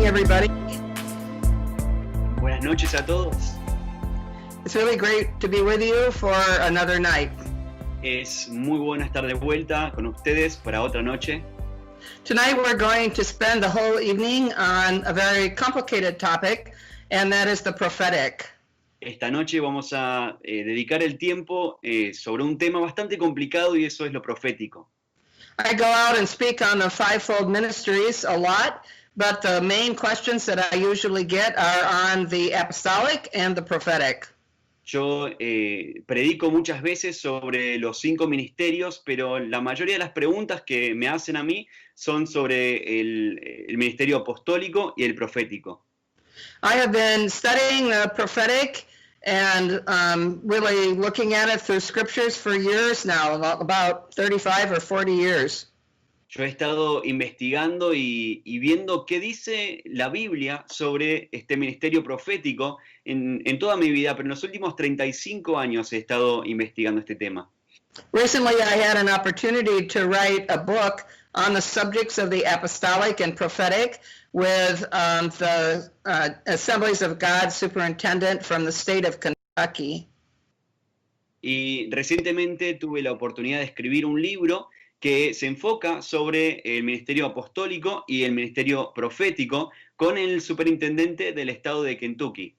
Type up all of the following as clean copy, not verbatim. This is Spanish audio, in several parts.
morning, everybody. Buenas noches a todos. It's really great to be with you for another night. Es muy bueno estar de vuelta con ustedes para otra noche. Tonight we're going to spend the whole evening on a very complicated topic, and that is the prophetic. Esta noche vamos a dedicar el tiempo sobre un tema bastante complicado y eso es lo profético. I go out and speak on the fivefold ministries a lot, but the main questions that I usually get are on the apostolic and the prophetic. Yo predico muchas veces sobre los 5 ministerios, pero la mayoría de las preguntas que me hacen a mí son sobre el ministerio apostólico y el profético. I have been studying the prophetic and really looking at it through scriptures for years now, about 35 or 40 years. Yo he estado investigando y viendo qué dice la Biblia sobre este ministerio profético en toda mi vida, pero en los últimos 35 años he estado investigando este tema. Recently, I had an opportunity to write a book on the subjects of the apostolic and prophetic with the Assemblies of God superintendent from the state of Kentucky. Y recientemente tuve la oportunidad de escribir un libro que se enfoca sobre el ministerio apostólico y el ministerio profético con el superintendente del estado de Kentucky.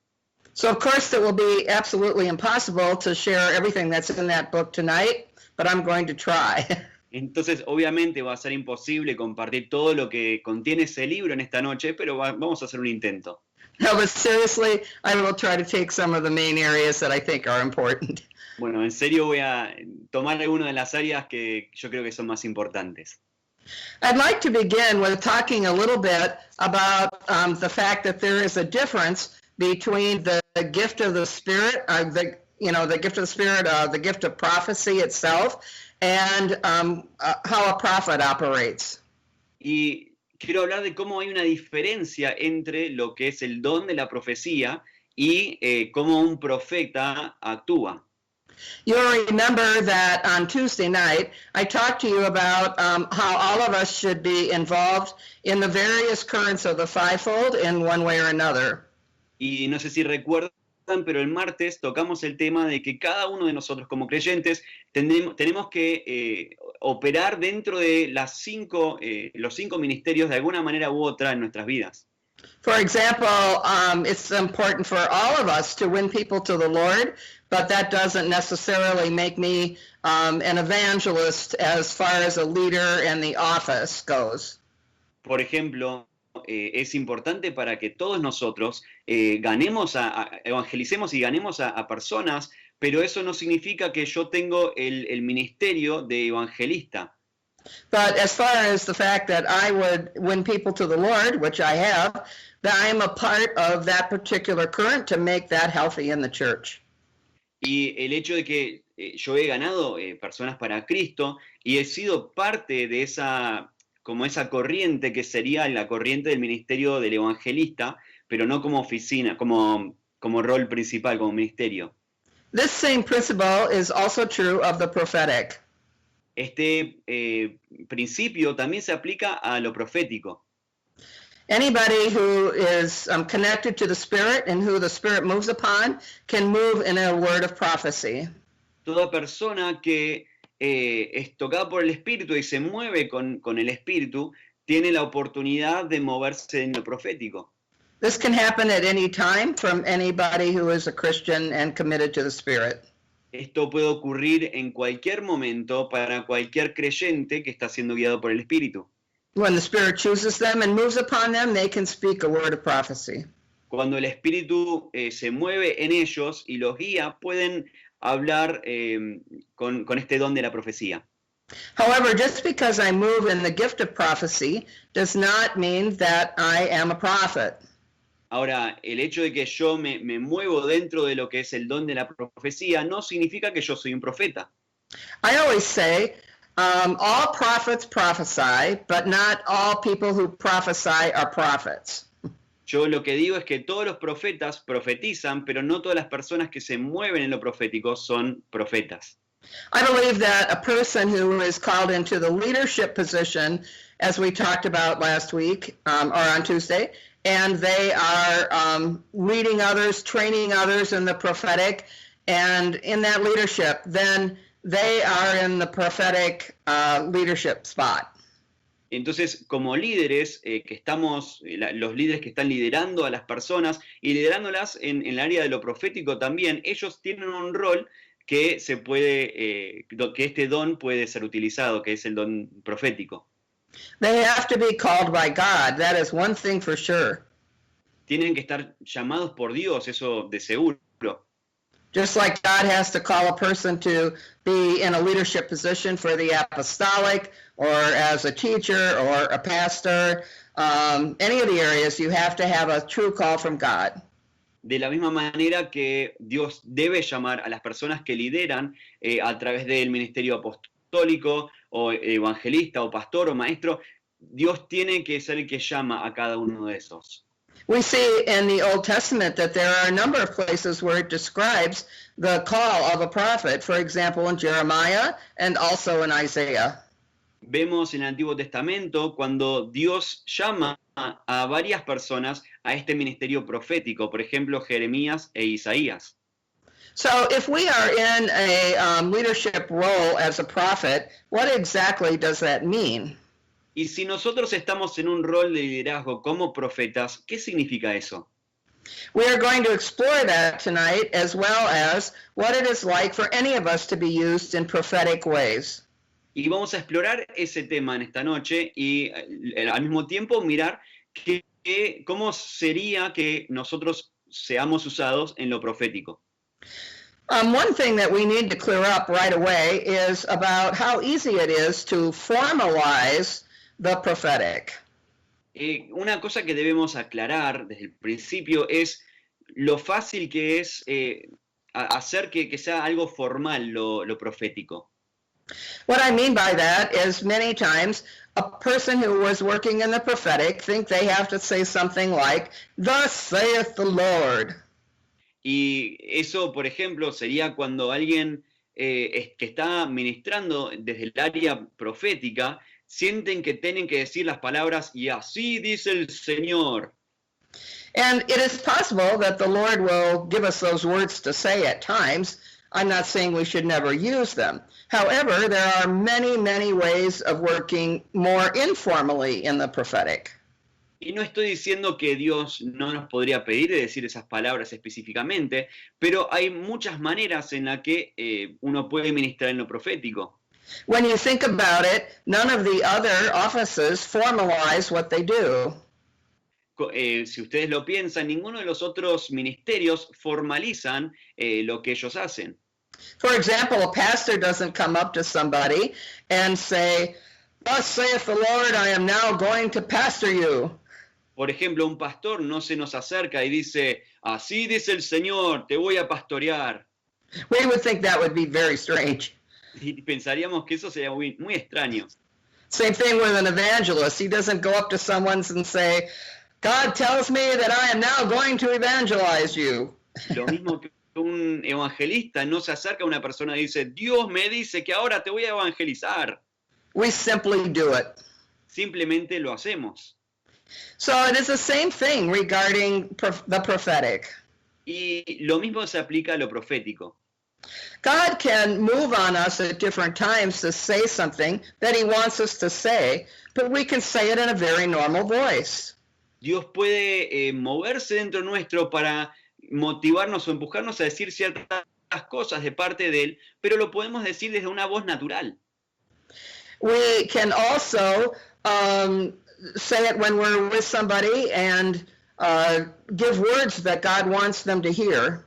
So, of course, it will be absolutely impossible to share everything that's in that book tonight, but I'm going to try. Entonces, obviamente va a ser imposible compartir todo lo que contiene ese libro en esta noche, pero vamos a hacer un intento. No, but seriously, I will try to take some of the main areas that I think are important. Bueno, en serio voy a tomar algunas de las áreas que yo creo que son más importantes. I'd like to begin with talking a little bit about the fact that there is a difference between the gift of the Spirit, the gift of the Spirit, the gift of prophecy itself, and how a prophet operates. Y quiero hablar de cómo hay una diferencia entre lo que es el don de la profecía y cómo un profeta actúa. You'll remember that on Tuesday night, I talked to you about how all of us should be involved in the various currents of the fivefold in one way or another. Y no sé si recuerdan, pero el martes tocamos el tema de que cada uno de nosotros como creyentes tenemos que operar dentro de los 5 ministerios de alguna manera u otra en nuestras vidas. For example, it's important for all of us to win people to the Lord, but that doesn't necessarily make me an evangelist as far as a leader in the office goes. Por ejemplo, es importante para que todos nosotros evangelicemos y ganemos a personas, pero eso no significa que yo tengo el ministerio de evangelista. But as far as the fact that I would win people to the Lord, which I have, that I am a part of that particular current to make that healthy in the church. Y el hecho de que yo he ganado personas para Cristo y he sido parte de esa corriente que sería la corriente del ministerio del evangelista, pero no como oficina, como rol principal, como ministerio. This same principle is also true of the prophetic. Este principio también se aplica a lo profético. Anybody who is connected to the Spirit and who the Spirit moves upon can move in a word of prophecy. Toda persona que es tocada por el Espíritu y se mueve con el Espíritu tiene la oportunidad de moverse en lo profético. This can happen at any time from anybody who is a Christian and committed to the Spirit. Esto puede ocurrir en cualquier momento para cualquier creyente que está siendo guiado por el Espíritu. When the Spirit chooses them and moves upon them, they can speak a word of prophecy. Cuando el Espíritu se mueve en ellos y los guía, pueden hablar con este don de la profecía. However, just because I move in the gift of prophecy does not mean that I am a prophet. Ahora, el hecho de que yo me muevo dentro de lo que es el don de la profecía no significa que yo soy un profeta. I always say, all prophets prophesy, but not all people who prophesy are prophets. Yo lo que digo es que todos los profetas profetizan, pero no todas las personas que se mueven en lo profético son profetas. I believe that a person who is called into the leadership position, as we talked about last week or on Tuesday, and they are leading others, training others in the prophetic, and in that leadership, then they are in the prophetic leadership spot. Entonces, como líderes, los líderes que están liderando a las personas y liderándolas en el área de lo profético también, ellos tienen un rol que que este don puede ser utilizado, que es el don profético. They have to be called by God. That is one thing for sure. Tienen que estar llamados por Dios, eso de seguro. Just like God has to call a person to be in a leadership position for the apostolic or as a teacher or a pastor, any of the areas, you have to have a true call from God. De la misma manera que Dios debe llamar a las personas que lideran a través del ministerio apostólico o evangelista o pastor o maestro, Dios tiene que ser el que llama a cada uno de esos. We see in the Old Testament that there are a number of places where it describes the call of a prophet, for example, in Jeremiah and also in Isaiah. Vemos en el Antiguo Testamento cuando Dios llama a varias personas a este ministerio profético, por ejemplo, Jeremías e Isaías. So if we are in a leadership role as a prophet, what exactly does that mean? Y si nosotros estamos en un rol de liderazgo como profetas, ¿qué significa eso? We are going to explore that tonight, as well as what it is like for any of us to be used in prophetic ways. Y vamos a explorar ese tema en esta noche y al mismo tiempo mirar cómo sería que nosotros seamos usados en lo profético. One thing that we need to clear up right away is about how easy it is to formalize the prophetic. Una cosa que debemos aclarar desde el principio es lo fácil que es hacer que sea algo formal lo profético. What I mean by that is many times a person who was working in the prophetic think they have to say something like, "Thus saith the Lord." Y eso, por ejemplo, sería cuando alguien que está ministrando desde el área profética sienten que tienen que decir las palabras y así dice el Señor. And it is possible that the Lord will give us those words to say at times. I'm not saying we should never use them. However, there are many, many ways of working more informally in the prophetic. Y no estoy diciendo que Dios no nos podría pedir de decir esas palabras específicamente, pero hay muchas maneras en las que uno puede ministrar en lo profético. When you think about it, none of the other offices formalize what they do. Si ustedes lo piensan, ninguno de los otros ministerios formalizan lo que ellos hacen. For example, a pastor doesn't come up to somebody and say, "Thus saith the Lord, I am now going to pastor you." Por ejemplo, un pastor no se nos acerca y dice, así dice el Señor, te voy a pastorear. We would think that would be very strange. Y pensaríamos que eso sería muy, muy extraño. Same thing with an evangelist. He doesn't go up to someone and say, "God tells me that I am now going to evangelize you." Lo mismo que un evangelista no se acerca a una persona y dice, Dios me dice que ahora te voy a evangelizar. We simply do it. Simplemente lo hacemos. So it is the same thing regarding the prophetic. Y lo mismo se aplica a lo profético. God can move on us at different times to say something that he wants us to say, but we can say it in a very normal voice. Dios puede moverse dentro nuestro para motivarnos o empujarnos a decir ciertas cosas de parte de Él, pero lo podemos decir desde una voz natural. We can also say it when we're with somebody and give words that God wants them to hear.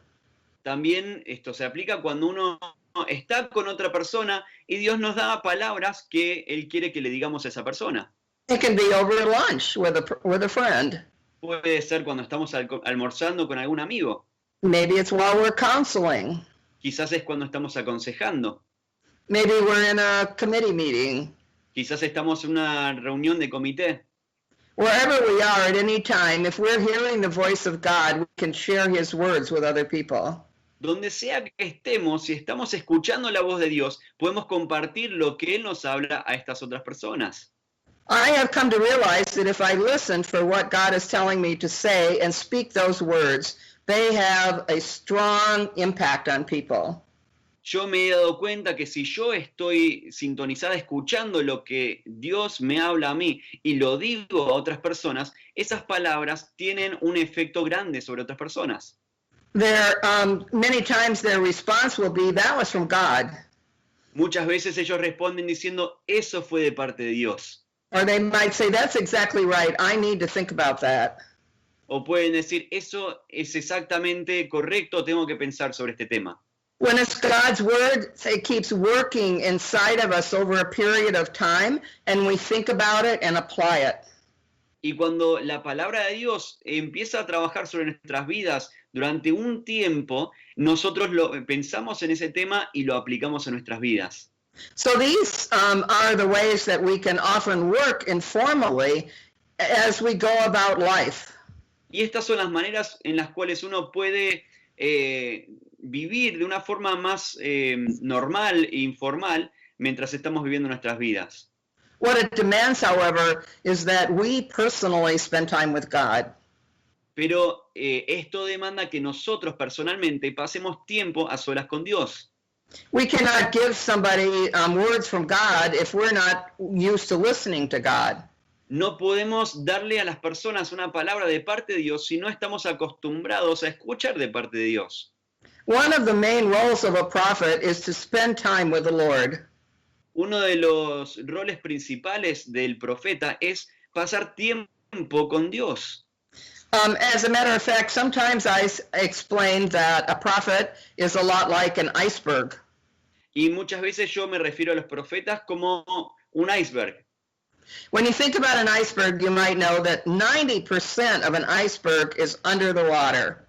También esto se aplica cuando uno está con otra persona y Dios nos da palabras que Él quiere que le digamos a esa persona. It can be over lunch with a friend. Puede ser cuando estamos almorzando con algún amigo. Maybe it's while we're counseling. Quizás es cuando estamos aconsejando. Maybe we're in a committee meeting. Quizás estamos en una reunión de comité. Wherever we are at any time, if we're hearing the voice of God, we can share his words with other people. Donde sea que estemos, si estamos escuchando la voz de Dios, podemos compartir lo que Él nos habla a estas otras personas. I have come to realize that if I listen for what God is telling me to say and speak those words, they have a strong impact on people. Yo me he dado cuenta que si yo estoy sintonizada escuchando lo que Dios me habla a mí y lo digo a otras personas, esas palabras tienen un efecto grande sobre otras personas. Many times their response will be, that was from God. Muchas veces ellos responden diciendo, eso fue de parte de Dios. Or they might say, that's exactly right. I need to think about that. O pueden decir, eso es exactamente correcto, tengo que pensar sobre este tema. When it's God's word, it keeps working inside of us over a period of time, and we think about it and apply it. Y cuando la palabra de Dios empieza a trabajar sobre nuestras vidas durante un tiempo, nosotros pensamos en ese tema y lo aplicamos en nuestras vidas. So these are the ways that we can often work informally as we go about life. Y estas son las maneras en las cuales uno puede vivir de una forma más normal e informal mientras estamos viviendo nuestras vidas. What it demands, however, is that we personally spend time with God. Pero esto demanda que nosotros personalmente pasemos tiempo a solas con Dios. We cannot give somebody words from God if we're not used to listening to God. No podemos darle a las personas una palabra de parte de Dios si no estamos acostumbrados a escuchar de parte de Dios. One of the main roles of a prophet is to spend time with the Lord. Uno de los roles principales del profeta es pasar tiempo con Dios. As a matter of fact, sometimes I explain that a prophet is a lot like an iceberg. Y muchas veces yo me refiero a los profetas como un iceberg. When you think about an iceberg, you might know that 90% of an iceberg is under the water.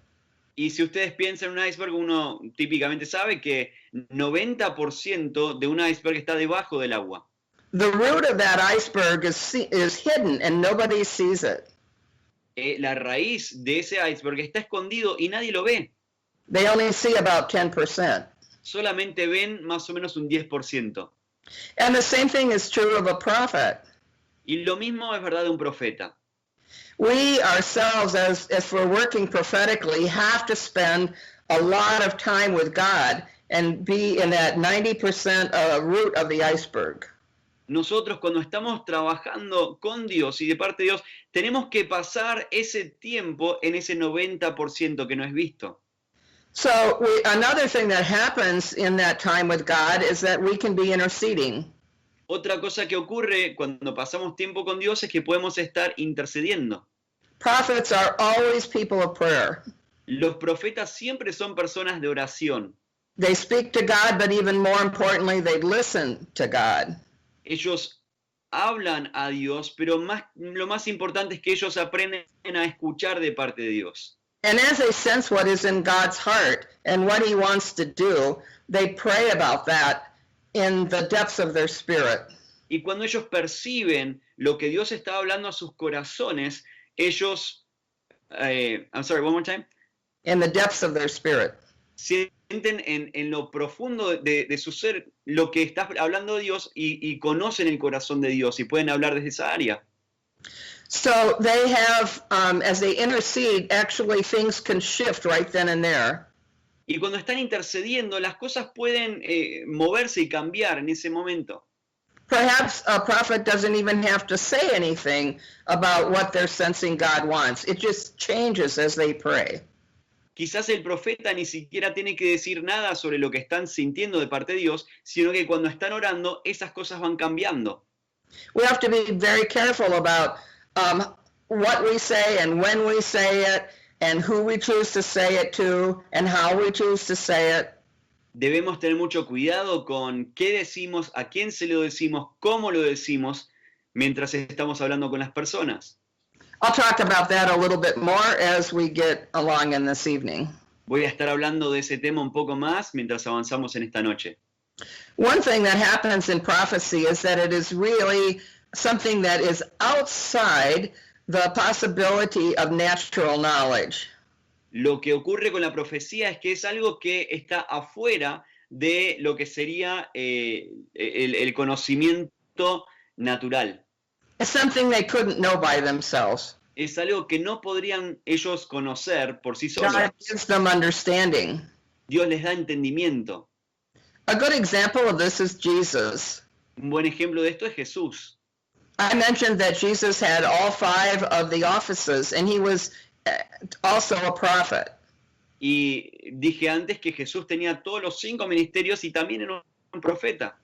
Y si ustedes piensan en un iceberg, uno típicamente sabe que 90% de un iceberg está debajo del agua. The root of that iceberg is hidden and nobody sees it. La raíz de ese iceberg está escondido y nadie lo ve. They only see about 10%. Solamente ven más o menos un 10%. And the same thing is true of a prophet. Y lo mismo es verdad de un profeta. We ourselves, as we're working prophetically, have to spend a lot of time with God and be in that 90% root of the iceberg. Nosotros cuando estamos trabajando con Dios y de parte de Dios, tenemos que pasar ese tiempo en ese 90% que no es visto. So another thing that happens in that time with God is that we can be interceding. Otra cosa que ocurre cuando pasamos tiempo con Dios es que podemos estar intercediendo. Prophets are always people of prayer. Los profetas siempre son personas de oración. They speak to God, but even more importantly, they listen to God. Ellos hablan a Dios, pero lo más importante es que ellos aprenden a escuchar de parte de Dios. And as they sense what is in God's heart and what he wants to do, they pray about that in the depths of their spirit. Y cuando ellos perciben lo que Dios está hablando a sus corazones, ellos, I'm sorry, one more time. In the depths of their spirit. Sienten en lo profundo de su ser lo que está hablando Dios y conocen el corazón de Dios y pueden hablar desde esa área. So they have, as they intercede, actually things can shift right then and there. Y cuando están intercediendo, las cosas pueden moverse y cambiar en ese momento. Perhaps a prophet doesn't even have to say anything about what they're sensing God wants. It just changes as they pray. Quizás el profeta ni siquiera tiene que decir nada sobre lo que están sintiendo de parte de Dios, sino que cuando están orando, esas cosas van cambiando. We have to be very careful about what we say and when we say it and who we choose to say it to and how we choose to say it. Debemos tener mucho cuidado con qué decimos, a quién se lo decimos, cómo lo decimos, mientras estamos hablando con las personas. I'll talk about that a little bit more as we get along in this evening. Voy a estar hablando de ese tema un poco más mientras avanzamos en esta noche. One thing that happens in prophecy is that it is really something that is outside the possibility of natural knowledge. Lo que ocurre con la profecía es que es algo que está afuera de lo que sería el conocimiento natural. It's something they couldn't know by themselves. Es algo que no podrían ellos conocer por sí solos. God gives them understanding. Dios les da entendimiento. A good example of this is Jesus. Un buen ejemplo de esto es Jesús. I mentioned that Jesus had all 5 of the offices, and he was also a prophet. Y dije antes que Jesús tenía todos los 5 ministerios y también era un profeta.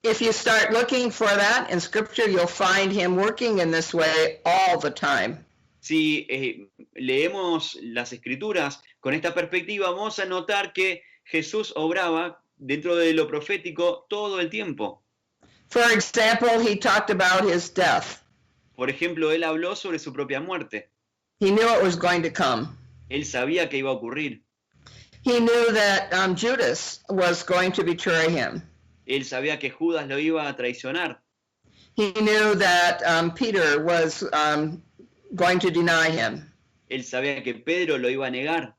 If you start looking for that in Scripture, you'll find him working in this way all the time. Si leemos las Escrituras con esta perspectiva, vamos a notar que Jesús obraba dentro de lo profético todo el tiempo. For example, he talked about his death. Por ejemplo, él habló sobre su propia muerte. He knew it was going to come. Él sabía que iba a ocurrir. He knew that Judas was going to betray him. Él sabía que Judas lo iba a traicionar. He knew that Peter was going to deny him. Él sabía que Pedro lo iba a negar.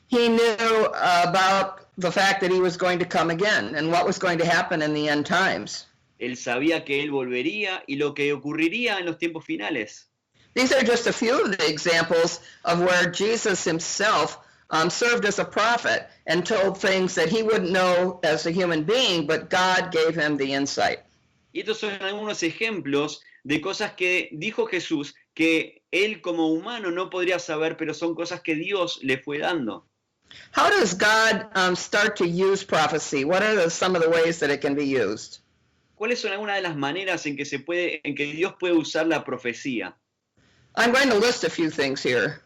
He knew about the fact that he was going to come again and what was going to happen in the end times. Él sabía que él volvería y lo que ocurriría en los tiempos finales. These are just a few of the examples of where Jesus himself served as a prophet and told things that he wouldn't know as a human being, but God gave him the insight. Y estos son algunos ejemplos de cosas que dijo Jesús que él como humano no podría saber, pero son cosas que Dios le fue dando. How does God start to use prophecy? What are some of the ways that it can be used? ¿Cuáles son algunas de las maneras en que Dios puede usar la profecía? I'm going to list a few things here.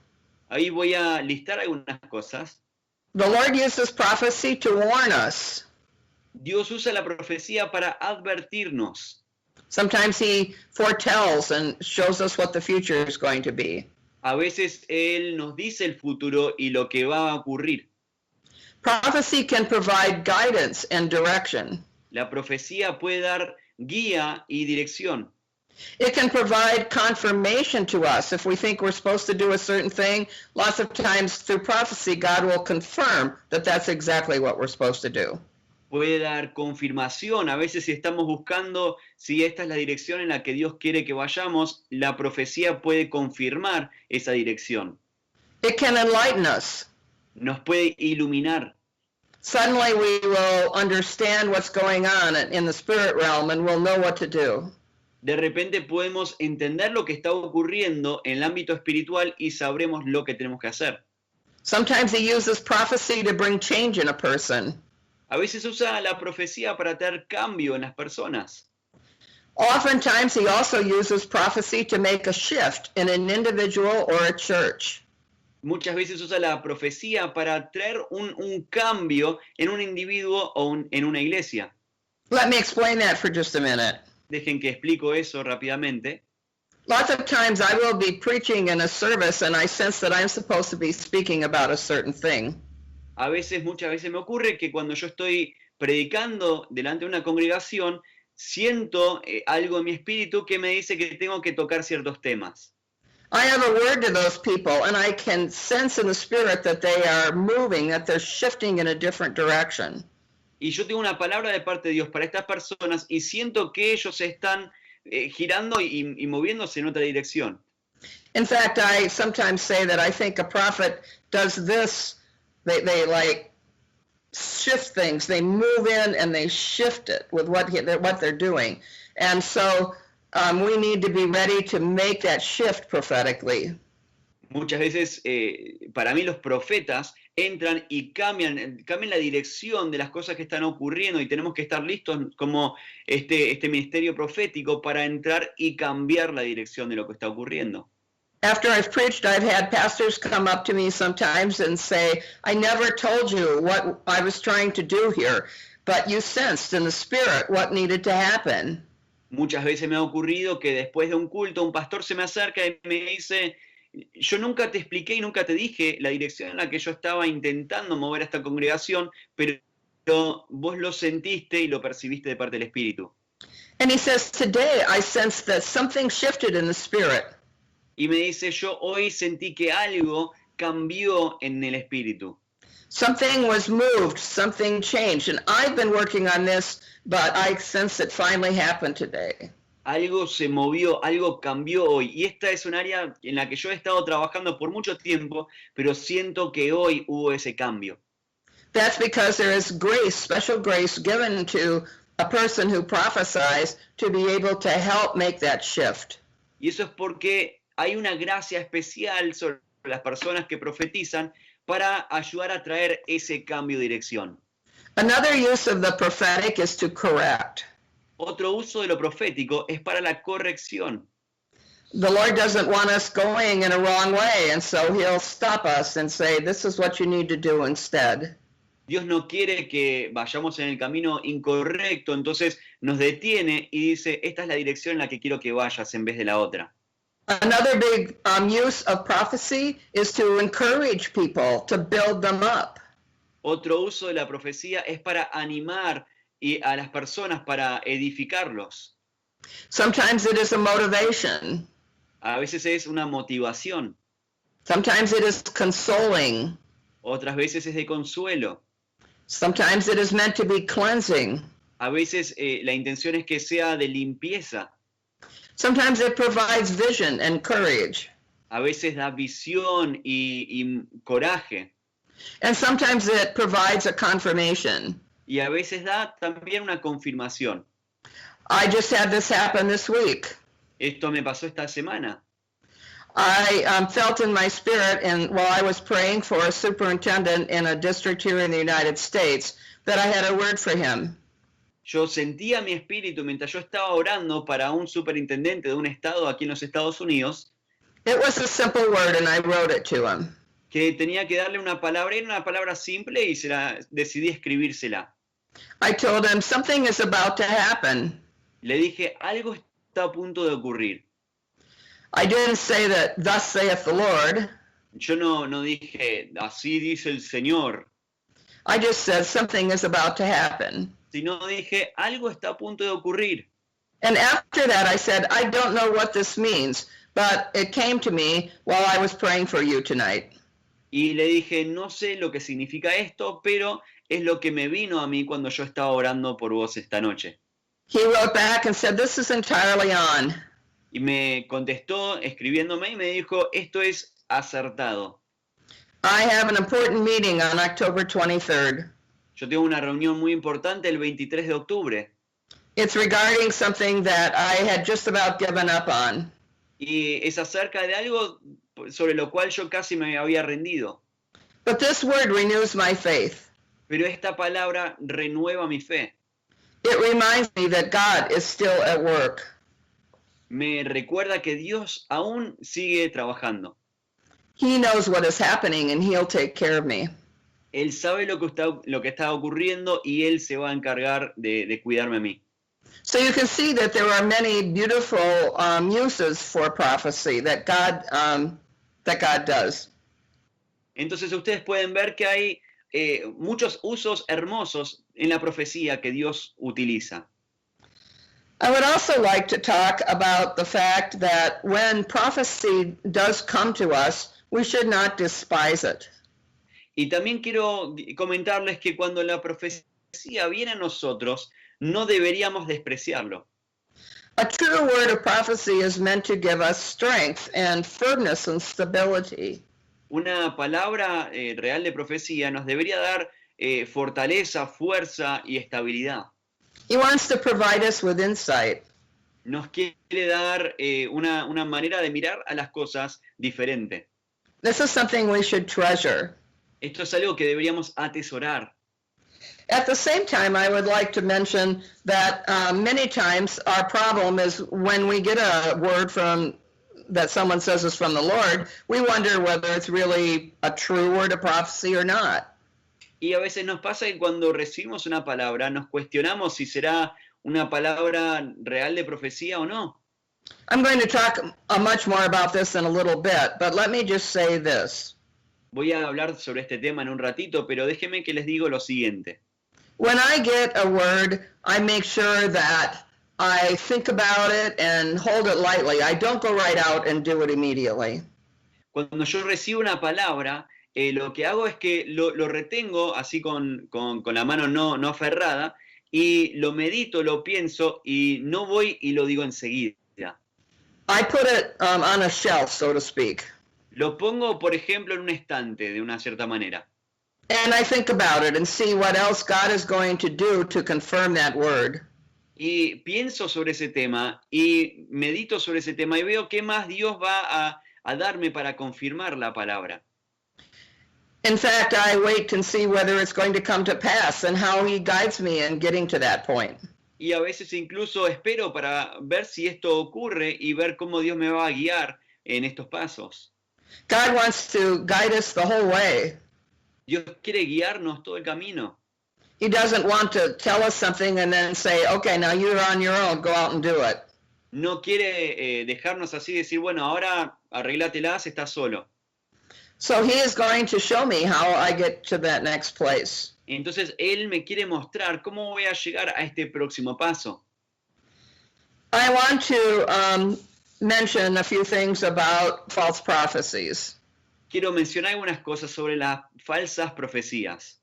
Ahí voy a listar algunas cosas. The Lord uses prophecy to warn us. Dios usa la profecía para advertirnos. Sometimes he foretells and shows us what the future is going to be. A veces Él nos dice el futuro y lo que va a ocurrir. Prophecy can provide guidance and direction. La profecía puede dar guía y dirección. It can provide confirmation to us if we think we're supposed to do a certain thing. Lots of times through prophecy, God will confirm that that's exactly what we're supposed to do. Puede dar confirmación. A veces si estamos buscando si esta es la dirección en la que Dios quiere que vayamos, la profecía puede confirmar esa dirección. It can enlighten us. Nos puede iluminar. Suddenly we will understand what's going on in the spirit realm and we'll know what to do. De repente podemos entender lo que está ocurriendo en el ámbito espiritual y sabremos lo que tenemos que hacer. Sometimes he uses prophecy to bring change in a person. A veces usa la profecía para traer cambio en las personas. Oftentimes he also uses prophecy to make a shift in an individual or a church. Muchas veces usa la profecía para traer un cambio en un individuo o en una iglesia. Let me explain that for just a minute. Dejen que explico eso rápidamente. Lots of times I will be preaching in a service and I sense that I'm supposed to be speaking about a certain thing. Muchas veces me ocurre que cuando yo estoy predicando delante de una congregación, siento algo en mi espíritu que me dice que tengo que tocar ciertos temas. I have a word to those people and I can sense in the spirit that they are moving, that they're shifting in a different direction. Y yo tengo una palabra de parte de Dios para estas personas y siento que ellos están girando y moviéndose en otra dirección. In fact, I sometimes say that I think a prophet does this. They like shift things. They move in and they shift it with what they're doing. And so we need to be ready to make that shift prophetically. Muchas veces, para mí, los profetas entran y cambian la dirección de las cosas que están ocurriendo y tenemos que estar listos como este ministerio profético para entrar y cambiar la dirección de lo que está ocurriendo. After I've preached, I've had pastors come up to me sometimes and say, I never told you what I was trying to do here, but you sensed in the spirit what needed to happen. Muchas veces me ha ocurrido que después de un culto un pastor se me acerca y me dice, yo nunca te expliqué y nunca te dije la dirección en la que yo estaba intentando mover a esta congregación, pero vos lo sentiste y lo percibiste de parte del Espíritu. And he says, today I sensed that something shifted in the spirit. Y me dice, yo hoy sentí que algo cambió en el espíritu. Something was moved, something changed. And I've been working on this, but I sense it finally happened today. Algo se movió, algo cambió hoy. Y esta es un área en la que yo he estado trabajando por mucho tiempo, pero siento que hoy hubo ese cambio. That's because there is grace, special grace given to a person who prophesies to be able to help make that shift. Y eso es porque hay una gracia especial sobre las personas que profetizan para ayudar a traer ese cambio de dirección. Another use of the prophetic is to correct. Otro uso de lo profético es para la corrección. The Lord doesn't want us going in a wrong way, and so he'll stop us and say, this is what you need to do instead. Dios no quiere que vayamos en el camino incorrecto, entonces nos detiene y dice, esta es la dirección en la que quiero que vayas en vez de la otra. Another big use of prophecy is to encourage people, to build them up. Otro uso de la profecía es para animar a las personas, para edificarlos. Sometimes it is a motivation. A veces es una motivación, Sometimes it is consoling. otras veces es de consuelo. Sometimes it is meant to be cleansing. A veces la intención es que sea de limpieza. Sometimes it provides vision and courage. A veces da visión y coraje. And sometimes it provides a confirmation. Y a veces da también una confirmación. I just had this happen this week. Esto me pasó esta semana. I felt in my spirit, and while I was praying for a superintendent in a district here in the United States, that I had a word for him. Yo sentía mi espíritu mientras yo estaba orando para un superintendente de un estado aquí en los Estados Unidos, It was a simple word, and I wrote it to him. que tenía que darle una palabra, era una palabra simple y decidí escribírsela. I told him, something is about to happen. Le dije, algo está a punto de ocurrir. I didn't say that, thus saith the Lord. Yo no dije, así dice el Señor, I just said, something is about to happen. sino dije, algo está a punto de ocurrir. And after that, I said, I don't know what this means, but it came to me while I was praying for you tonight. Y le dije, no sé lo que significa esto, pero es lo que me vino a mí cuando yo estaba orando por vos esta noche. He wrote back and said, this is entirely on. Y me contestó escribiéndome y me dijo, esto es acertado. I have an important meeting on October 23rd. Yo tengo una reunión muy importante el 23 de octubre It's regarding something that I had just about given up on. y es acerca de algo sobre lo cual yo casi me había rendido. But this word renews my faith. Pero esta palabra renueva mi fe. It reminds me that God is still at work. Me recuerda que Dios aún sigue trabajando. He knows what is happening and he'll take care of me. Él sabe lo que está ocurriendo y Él se va a encargar de cuidarme a mí. So you can see that there are many beautiful uses for prophecy that God does. Entonces ustedes pueden ver que hay muchos usos hermosos en la profecía que Dios utiliza. I would also like to talk about the fact that when prophecy does come to us, we should not despise it. Y también quiero comentarles que cuando la profecía viene a nosotros, no deberíamos despreciarlo. A true word of prophecy is meant to give us strength and firmness and stability. Una palabra real de profecía nos debería dar fortaleza, fuerza y estabilidad. He wants to provide us with insight. Nos quiere dar una manera de mirar a las cosas diferente. This is something we should treasure. Esto es algo que deberíamos atesorar. At the same time, I would like to mention that many times our problem is when we get a word that someone says is from the Lord, we wonder whether it's really a true word of prophecy or not. Y a veces nos pasa que cuando recibimos una palabra nos cuestionamos si será una palabra real de profecía o no. I'm going to talk much more about this in a little bit, but let me just say this. Voy a hablar sobre este tema en un ratito, pero déjenme que les digo lo siguiente. When I get a word, I make sure that I think about it and hold it lightly. I don't go right out and do it immediately. Cuando yo recibo una palabra, lo que hago es que lo retengo así con la mano no aferrada y lo medito, lo pienso y no voy y lo digo enseguida. I put it on a shelf, so to speak. Lo pongo, por ejemplo, en un estante de una cierta manera. And I think about it and see what else God is going to do to confirm that word. Y pienso sobre ese tema y medito sobre ese tema y veo qué más Dios va a darme para confirmar la palabra. In fact, I wait and see whether it's going to come to pass and how he guides me in getting to that point. Y a veces incluso espero para ver si esto ocurre y ver cómo Dios me va a guiar en estos pasos. God wants to guide us the whole way. Dios quiere guiarnos todo el camino. He doesn't want to tell us something and then say, okay, now you're on your own, go out and do it. No quiere dejarnos así decir, bueno, ahora arréglatelas, estás solo. So he is going to show me how I get to that next place. Entonces Él me quiere mostrar cómo voy a llegar a este próximo paso. I want to mention a few things about false prophecies. Quiero mencionar algunas cosas sobre las falsas profecías.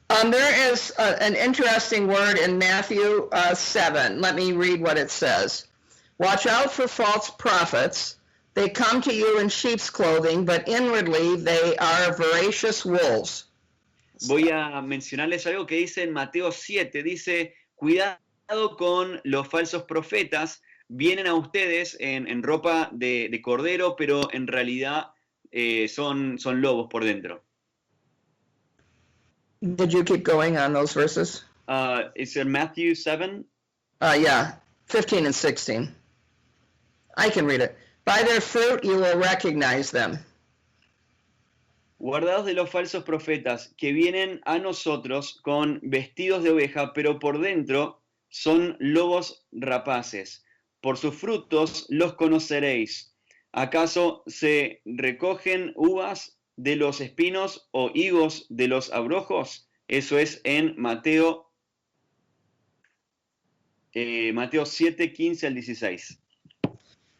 There is an interesting word in Matthew 7. Let me read what it says. Watch out for false prophets. They come to you in sheep's clothing, but inwardly they are voracious wolves. Voy a mencionarles algo que dice en Mateo 7. Dice, cuidado con los falsos profetas. Vienen a ustedes en ropa de cordero, pero en realidad son lobos por dentro. Did you keep going on those verses? It's in Matthew 7. Yeah, 15 and 16. I can read it. By their fruit you will recognize them. Guardaos de los falsos profetas que vienen a nosotros con vestidos de oveja, pero por dentro son lobos rapaces. Por sus frutos los conoceréis. ¿Acaso se recogen uvas de los espinos o higos de los abrojos? Eso es en Mateo 7, 15 al 16.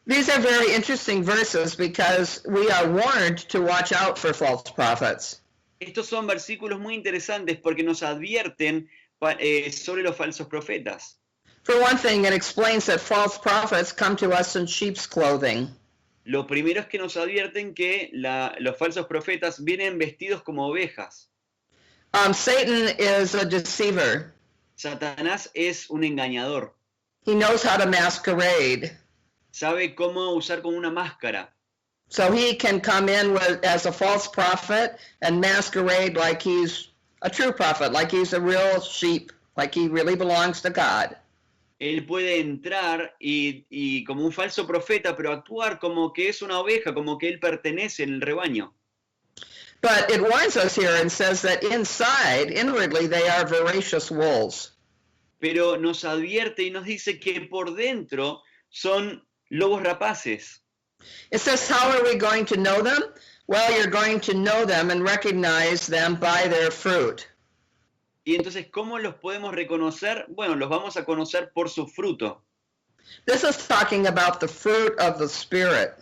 These are very interesting verses because we are warned to watch out for false prophets. Estos son versículos muy interesantes porque nos advierten sobre los falsos profetas. For one thing, it explains that false prophets come to us in sheep's clothing. Lo primero es que nos advierten que los falsos profetas vienen vestidos como ovejas. Satan is a deceiver. Satanás es un engañador. He knows how to masquerade. Sabe cómo usar como una máscara. So he can come in as a false prophet and masquerade like he's a true prophet, like he's a real sheep, like he really belongs to God. Él puede entrar y como un falso profeta, pero actuar como que es una oveja, como que él pertenece en el rebaño. But it warns us here and says that inwardly, they are voracious wolves. Pero nos advierte y nos dice que por dentro son lobos rapaces. It says, how are we going to know them? Well, you're going to know them and recognize them by their fruit. Y entonces, ¿cómo los podemos reconocer? Bueno, los vamos a conocer por su fruto. This is talking about the fruit of the Spirit.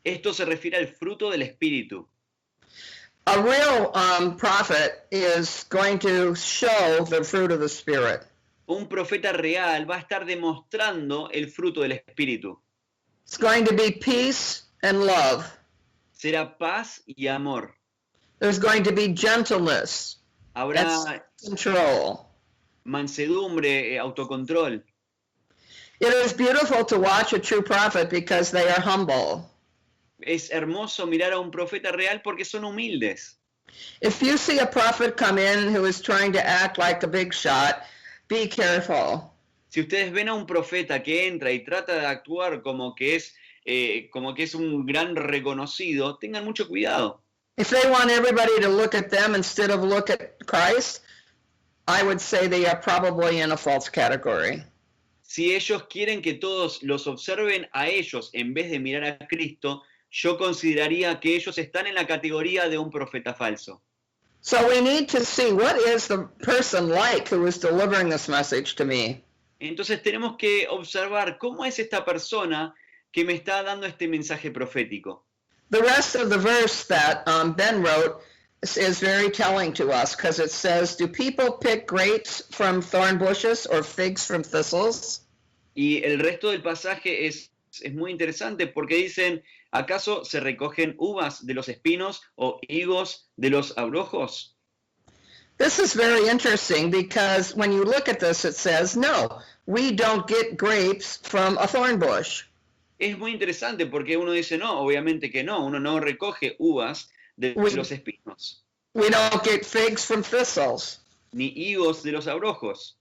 Esto se refiere al fruto del Espíritu. A real prophet is going to show the fruit of the Spirit. Un profeta real va a estar demostrando el fruto del Espíritu. It's going to be peace and love. Será paz y amor. There's going to be gentleness. Habrá Control. mansedumbre, autocontrol. It is beautiful to watch a true prophet because they are humble. Es hermoso mirar a un profeta real porque son humildes. If you see a prophet come in who is trying to act like a big shot, be careful. Si ustedes ven a un profeta que entra y trata de actuar como que es un gran reconocido, tengan mucho cuidado. If they want everybody to look at them instead of look at Christ, I would say they are probably in a false category. Si ellos quieren que todos los observen a ellos en vez de mirar a Cristo, yo consideraría que ellos están en la categoría de un profeta falso. So we need to see, what is the person like who is delivering this message to me? Entonces tenemos que observar cómo es esta persona que me está dando este mensaje profético. The rest of the verse that Ben wrote is very telling to us because it says, do people pick grapes from thorn bushes or figs from thistles? Y el resto del pasaje es muy interesante porque dicen, ¿acaso se recogen uvas de los espinos o higos de los abrojos? This is very interesting because when you look at this, it says, no, we don't get grapes from a thorn bush. Es muy interesante porque uno dice, no, obviamente que no, uno no recoge uvas de los espinos, We don't get figs from thistles. ni higos de los abrojos.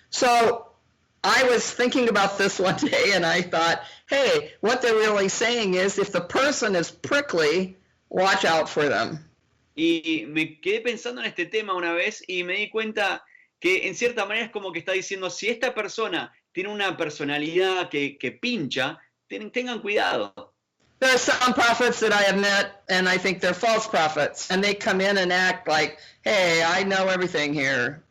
So I was thinking about this one day and I thought, hey, what they're really saying is if the person is prickly, watch out for them. Y me quedé pensando en este tema una vez y me di cuenta que en cierta manera es como que está diciendo, si esta persona tiene una personalidad que pincha, tengan cuidado. There are some prophets that I have met, and I think they're false prophets, and they come in and act like, hey, I know everything here.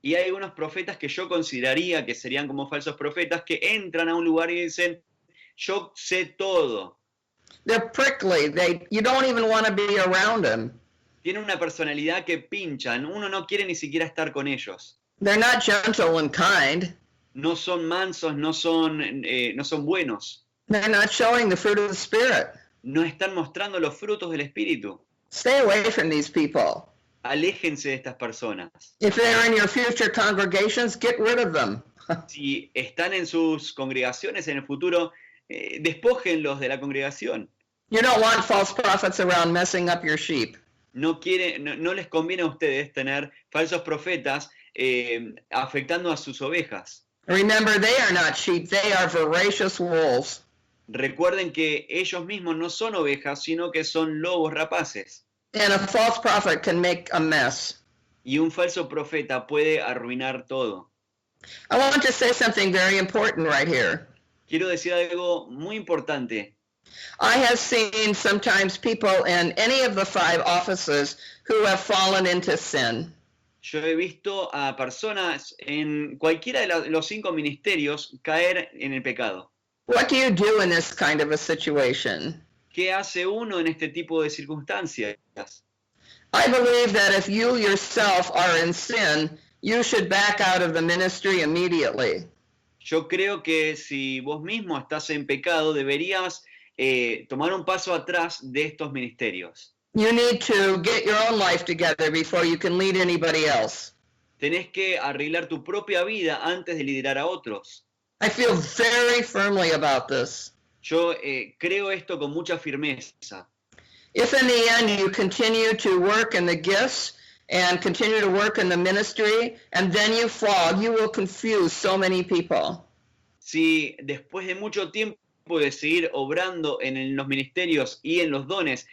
Y hay algunos profetas que yo consideraría que serían como falsos profetas que entran a un lugar y dicen, yo sé todo. They're prickly. You don't even want to be around them. Tienen una personalidad que pinchan, uno no quiere ni siquiera estar con ellos. They're not gentle and kind. No son mansos, no son buenos. They're not showing the fruit of the Spirit. No están mostrando los frutos del Espíritu. Stay away from these people. Aléjense de estas personas. If they're in your future congregations, get rid of them. Si están en sus congregaciones en el futuro, despójenlos de la congregación. You don't want false prophets around messing up your sheep. No les conviene a ustedes tener falsos profetas afectando a sus ovejas. Remember, they are not sheep. They are voracious wolves. Recuerden que ellos mismos no son ovejas, sino que son lobos rapaces. And a false prophet can make a mess. Y un falso profeta puede arruinar todo. I want to say something very important right here. Quiero decir algo muy importante. I have seen sometimes people in any of the 5 offices who have fallen into sin. Yo he visto a personas en cualquiera de los 5 ministerios caer en el pecado. What do you do in this kind of a situation? ¿Qué hace uno en este tipo de circunstancias? I believe that if you yourself are in sin, you should back out of the ministry immediately. Yo creo que si vos mismo estás en pecado, deberías tomar un paso atrás de estos ministerios. You need to get your own life together before you can lead anybody else. Tenés que arreglar tu propia vida antes de liderar a otros. I feel very firmly about this. Yo creo esto con mucha firmeza. If in the end you continue to work in the gifts and continue to work in the ministry, and then you fall, you will confuse so many people. Si después de mucho tiempo de seguir obrando en los ministerios y en los dones,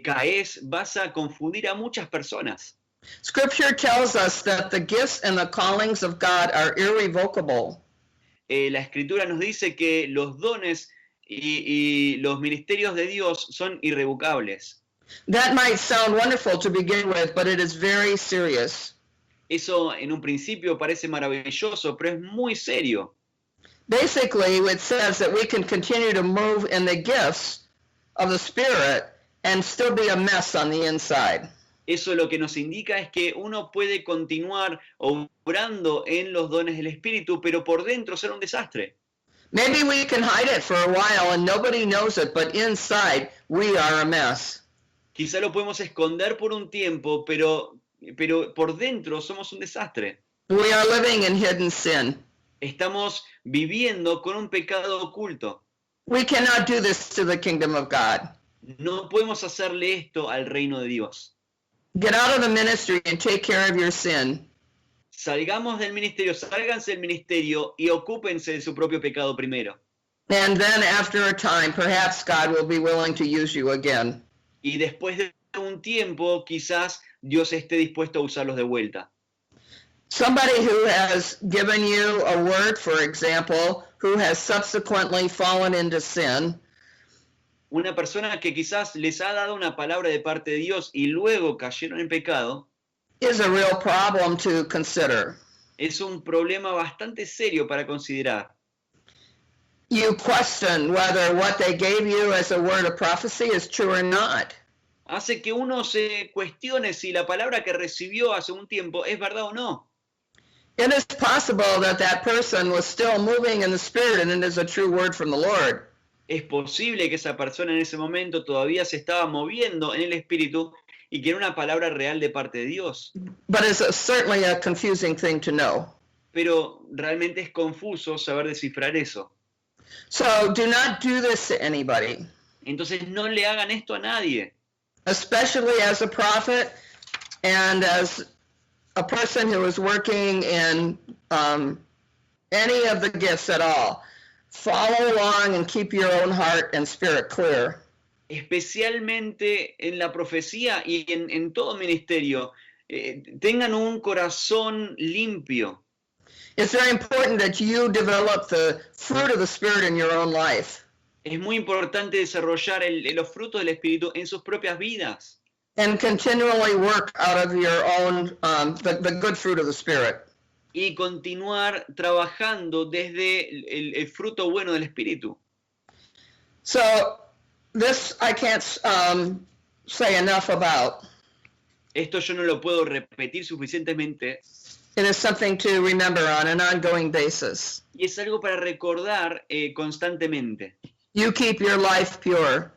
caes, vas a confundir a muchas personas. Scripture tells us that the gifts and the callings of God are irrevocable. La Escritura nos dice que los dones y los ministerios de Dios son irrevocables. That might sound wonderful to begin with, but it is very serious. Eso en un principio parece maravilloso, pero es muy serio. Basically, it says that we can continue to move in the gifts of the Spirit and still be a mess on the inside. Eso lo que nos indica es que uno puede continuar obrando en los dones del Espíritu, pero por dentro ser un desastre. Maybe we can hide it for a while and nobody knows it, but inside we are a mess. Quizá lo podemos esconder por un tiempo, pero por dentro somos un desastre. We are living in hidden sin. Estamos viviendo con un pecado oculto. We cannot do this to the kingdom of God. No podemos hacerle esto al reino de Dios. Get out of the ministry and take care of your sin. Salgamos del ministerio, sálganse del ministerio y ocúpense de su propio pecado primero. And then after a time, perhaps God will be willing to use you again. Y después de un tiempo, quizás Dios esté dispuesto a usarlos de vuelta. Somebody who has given you a word, for example, who has subsequently fallen into sin, Una persona que quizás les ha dado una palabra de parte de Dios y luego cayeron en pecado, is a real problem to consider. es un problema bastante serio para considerar. you question whether what they gave you as a word of prophecy is true or not. Hace que uno se cuestione si la palabra que recibió hace un tiempo es verdad o no. It is possible that that person was still moving in the Spirit and it is a true word from the Lord. Es posible que esa persona en ese momento todavía se estaba moviendo en el Espíritu y que era una palabra real de parte de Dios. But it's certainly a confusing thing to know. Pero realmente es confuso saber descifrar eso. So do not do this to anybody, Entonces no le hagan esto a nadie, especially as a prophet and as a person who is working in any of the gifts at all. Follow along and keep your own heart and spirit clear. especialmente en la profecía y en todo ministerio. Tengan un corazón limpio. It's very important that you develop the fruit of the Spirit in your own life. Es muy importante desarrollar los frutos del Espíritu en sus propias vidas And continually work out of your own, the good fruit of the Spirit. y continuar trabajando desde el fruto bueno del Espíritu. So this I can't say enough about. Esto yo no lo puedo repetir suficientemente It is something to remember on an ongoing basis. y es algo para recordar constantemente. You keep your life pure.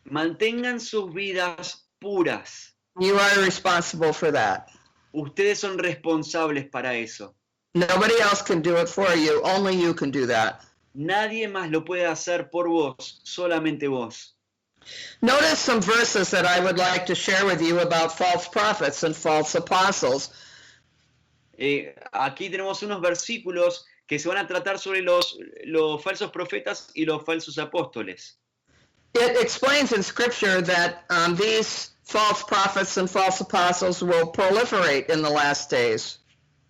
Mantengan sus vidas puras. You are responsible for that. Ustedes son responsables para eso. Nobody else can do it for you. Only you can do that. Nadie más lo puede hacer por vos, solamente vos. Notice some verses that I would like to share with you about false prophets and false apostles. Aquí tenemos unos versículos que se van a tratar sobre los falsos profetas y los falsos apóstoles. It explains in Scripture that these false prophets and false apostles will proliferate in the last days.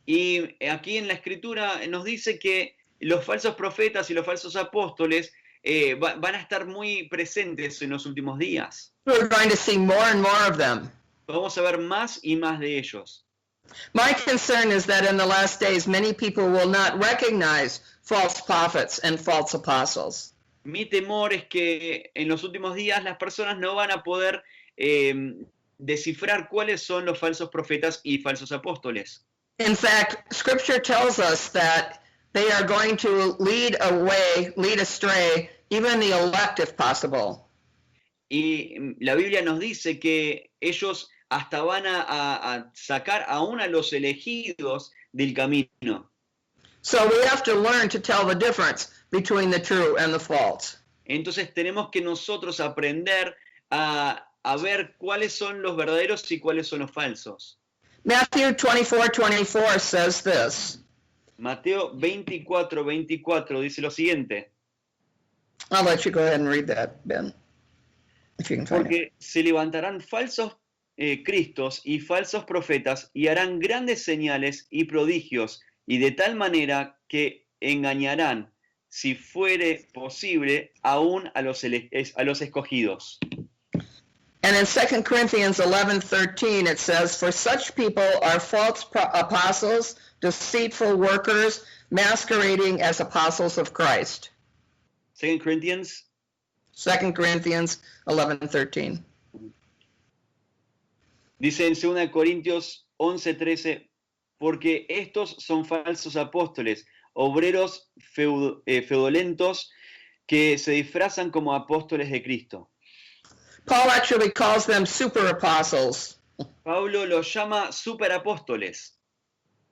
Y aquí en la Escritura nos dice que los falsos profetas y los falsos apóstoles van a estar muy presentes en los últimos días. We're going to see more and more of them. Vamos a ver más y más de ellos. My concern is that in the last days, many people will not recognize false prophets and false apostles. Mi temor es que en los últimos días las personas no van a poder descifrar cuáles son los falsos profetas y falsos apóstoles. In fact, Scripture tells us that they are going to lead astray, even the elect if possible. Y la Biblia nos dice que ellos hasta van a sacar aún a los elegidos del camino. So we have to learn to tell the difference between the true and the false. Entonces tenemos que nosotros aprender a ver cuáles son los verdaderos y cuáles son los falsos. Matthew 24:24 says this. Mateo 24:24 dice lo siguiente. I'll let you go ahead and read that, Ben, if you can find it. Porque se levantarán falsos cristos y falsos profetas y harán grandes señales y prodigios y de tal manera que engañarán, si fuere posible, aún a los escogidos. And in 2 Corinthians 11:13 it says, "For such people are false apostles, deceitful workers, masquerading as apostles of Christ." 2 Corinthians 2 Corinthians 11:13. dice en 2 Corintios 11:13, porque estos son falsos apóstoles, obreros fraudulentos que se disfrazan como apóstoles de Cristo. Paul actually calls them super apostles, Pablo los llama superapóstoles,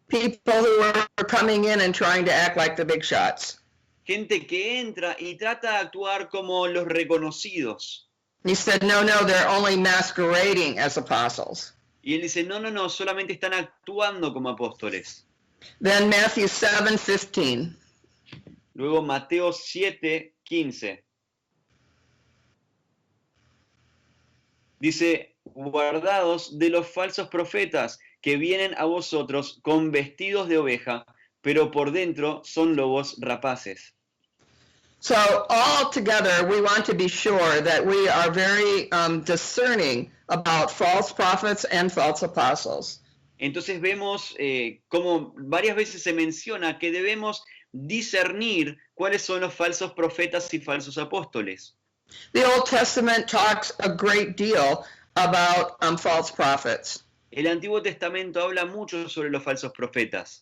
people who are coming in and trying to act like the big shots. gente que entra y trata de actuar como los reconocidos. He said, no, they're only masquerading as apostles. Y él dice, no, solamente están actuando como apóstoles. Then Matthew 7:15. Luego Mateo 7:15. Dice, guardaos de los falsos profetas que vienen a vosotros con vestidos de oveja, pero por dentro son lobos rapaces. So all together, we want to be sure that we are very discerning about false prophets and false apostles. Entonces vemos como varias veces se menciona que debemos discernir cuáles son los falsos profetas y falsos apóstoles. The Old Testament talks a great deal about false prophets. El Antiguo Testamento habla mucho sobre los falsos profetas.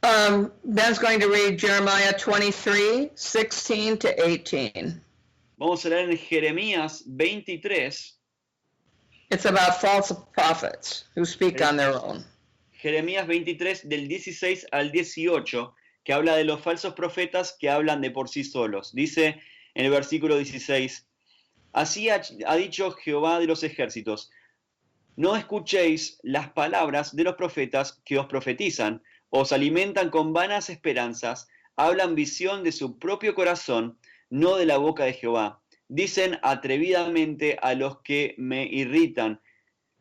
Ben's going to read Jeremiah 23, 16 to 18. Vamos a leer en Jeremías 23. It's about false prophets who speak on their own. Jeremías 23 del 16 al 18, que habla de los falsos profetas que hablan de por sí solos. Dice en el versículo 16, así ha dicho Jehová de los ejércitos, no escuchéis las palabras de los profetas que os profetizan, os alimentan con vanas esperanzas, hablan visión de su propio corazón, no de la boca de Jehová. Dicen atrevidamente a los que me irritan,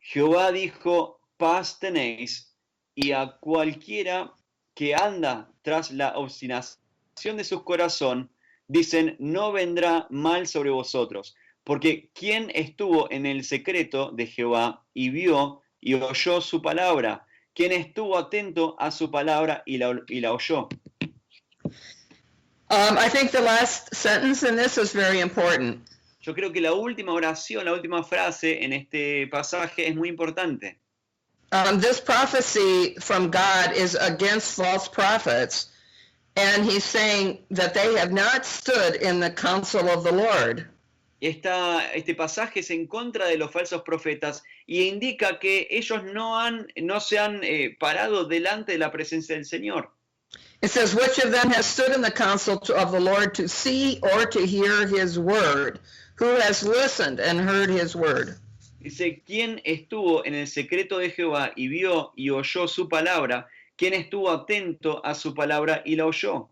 Jehová dijo, paz tenéis, y a cualquiera que anda tras la obstinación de su corazón, dicen, no vendrá mal sobre vosotros, porque ¿quién estuvo en el secreto de Jehová y vio y oyó su palabra? ¿Quién estuvo atento a su palabra y la oyó? I think the last sentence in this is very important. Yo creo que la última oración, la última frase en este pasaje es muy importante. This prophecy from God is against false prophets, and he's saying that they have not stood in the counsel of the Lord. Este pasaje es en contra de los falsos profetas y indica que ellos no se han parado delante de la presencia del Señor. It says, which of them has stood in the counsel of the Lord to see or to hear his word? Who has listened and heard his word? Dice, ¿quién estuvo en el secreto de Jehová y vio y oyó su palabra? ¿Quién estuvo atento a su palabra y la oyó?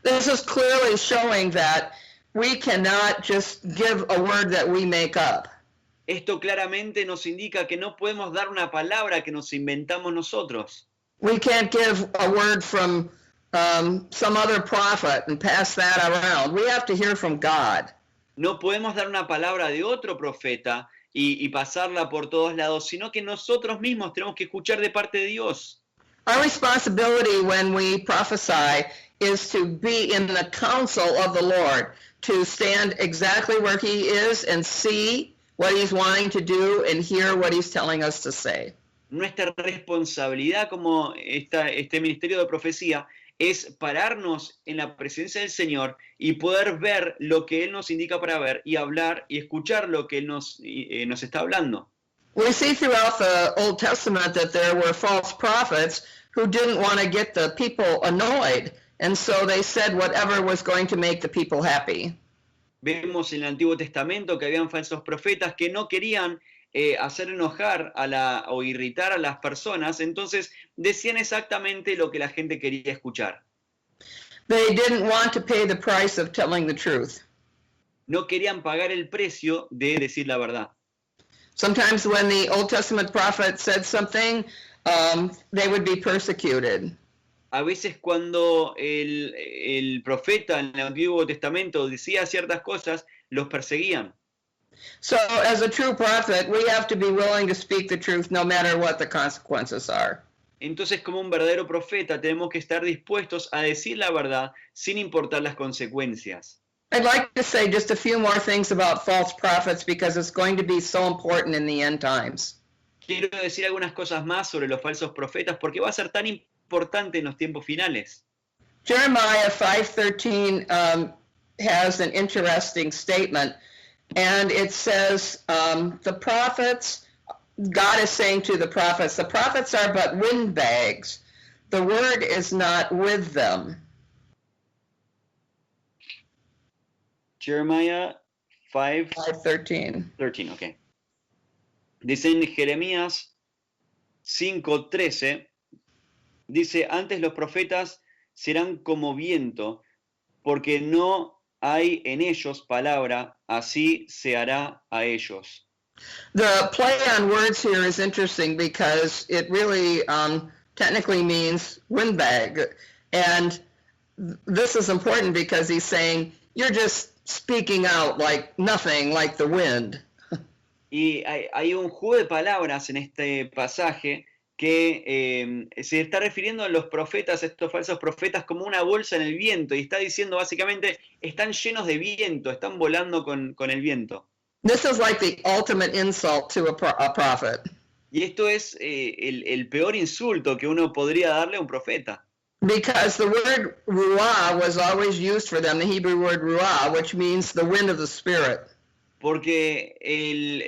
This is clearly showing that we cannot just give a word that we make up. Esto claramente nos indica que no podemos dar una palabra que nos inventamos nosotros. We can't give a word from some other prophet and pass that around. We have to hear from God. No podemos dar una palabra de otro profeta y pasarla por todos lados, sino que nosotros mismos tenemos que escuchar de parte de Dios. Our responsibility when we prophesy is to be in the counsel of the Lord, to stand exactly where he is and see what he's wanting to do and hear what he's telling us to say. Nuestra responsabilidad como este ministerio de profecía es pararnos en la presencia del Señor y poder ver lo que Él nos indica para ver y hablar y escuchar lo que Él nos está hablando. We see throughout the Old Testament that there were false prophets who didn't want to get the people annoyed, and so they said whatever was going to make the people happy. Vemos en el Antiguo Testamento que habían falsos profetas que no querían hacer enojar o irritar a las personas, entonces decían exactamente lo que la gente quería escuchar. They didn't want to pay the price of telling the truth. No querían pagar el precio de decir la verdad. Sometimes when the Old Testament prophet said something, they would be persecuted. A veces cuando el profeta en el Antiguo Testamento decía ciertas cosas, los perseguían. So as a true prophet, we have to be willing to speak the truth no matter what the consequences are. Entonces, como un verdadero profeta, tenemos que estar dispuestos a decir la verdad sin importar las consecuencias. I'd like to say just a few more things about false prophets because it's going to be so important in the end times. Quiero decir algunas cosas más sobre los falsos profetas porque va a ser tan importante en los tiempos finales. Jeremiah 5:13 has an interesting statement, and it says, the prophets, God is saying to the prophets are but windbags. The word is not with them. Jeremiah 5:13. 13, ok. Dice en Jeremías 5:13, dice, antes los profetas serán como viento, porque no hay en ellos palabra, así se hará a ellos. The play on words here is interesting because it really technically means windbag. And this is important because he's saying, you're just speaking out like nothing, like the wind. Y hay un juego de palabras en este pasaje que se está refiriendo a los profetas, estos falsos profetas, como una bolsa en el viento, y está diciendo básicamente, están llenos de viento, están volando con el viento. This is like the ultimate insult to a prophet. Y esto es el peor insulto que uno podría darle a un profeta. Because the word ruah was always used for them, the Hebrew word ruah, which means the wind of the Spirit. Porque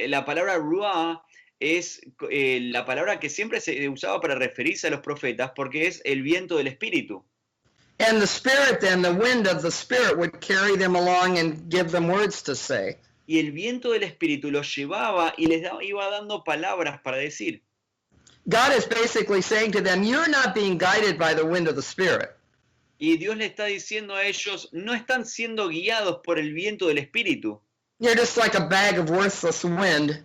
la palabra ruah es la palabra que siempre se usaba para referirse a los profetas, porque es el viento del Espíritu. And the Spirit then, the wind of the Spirit, would carry them along and give them words to say. Y el viento del Espíritu los llevaba y les iba dando palabras para decir. God is basically saying to them, you're not being guided by the wind of the Spirit. Y Dios le está diciendo a ellos, no están siendo guiados por el viento del Espíritu, You're just like a bag of worthless wind.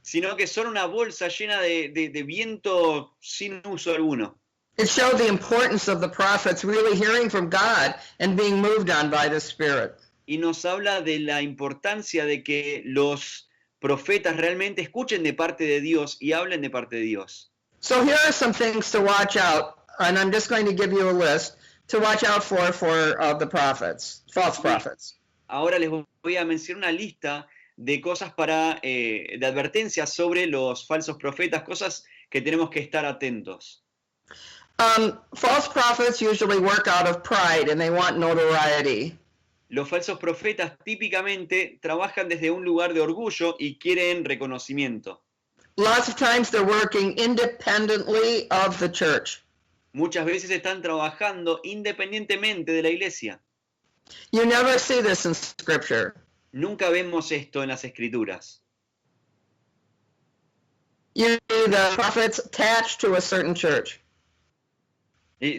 sino que son una bolsa llena de viento sin uso alguno. It showed the importance of the prophets really hearing from God and being moved on by the Spirit. Y nos habla de la importancia de que los profetas realmente escuchen de parte de Dios y hablen de parte de Dios. So here are some things to watch out, and I'm just going to give you a list to watch out for the prophets, false prophets. Ahora les voy a mencionar una lista de cosas de advertencias sobre los falsos profetas, cosas que tenemos que estar atentos. False prophets usually work out of pride and they want notoriety. Los falsos profetas típicamente trabajan desde un lugar de orgullo y quieren reconocimiento. Lots of times they're working independently of the church. Muchas veces están trabajando independientemente de la iglesia. You never see this in Scripture. Nunca vemos esto en las Escrituras. You see the prophets attached to a certain church.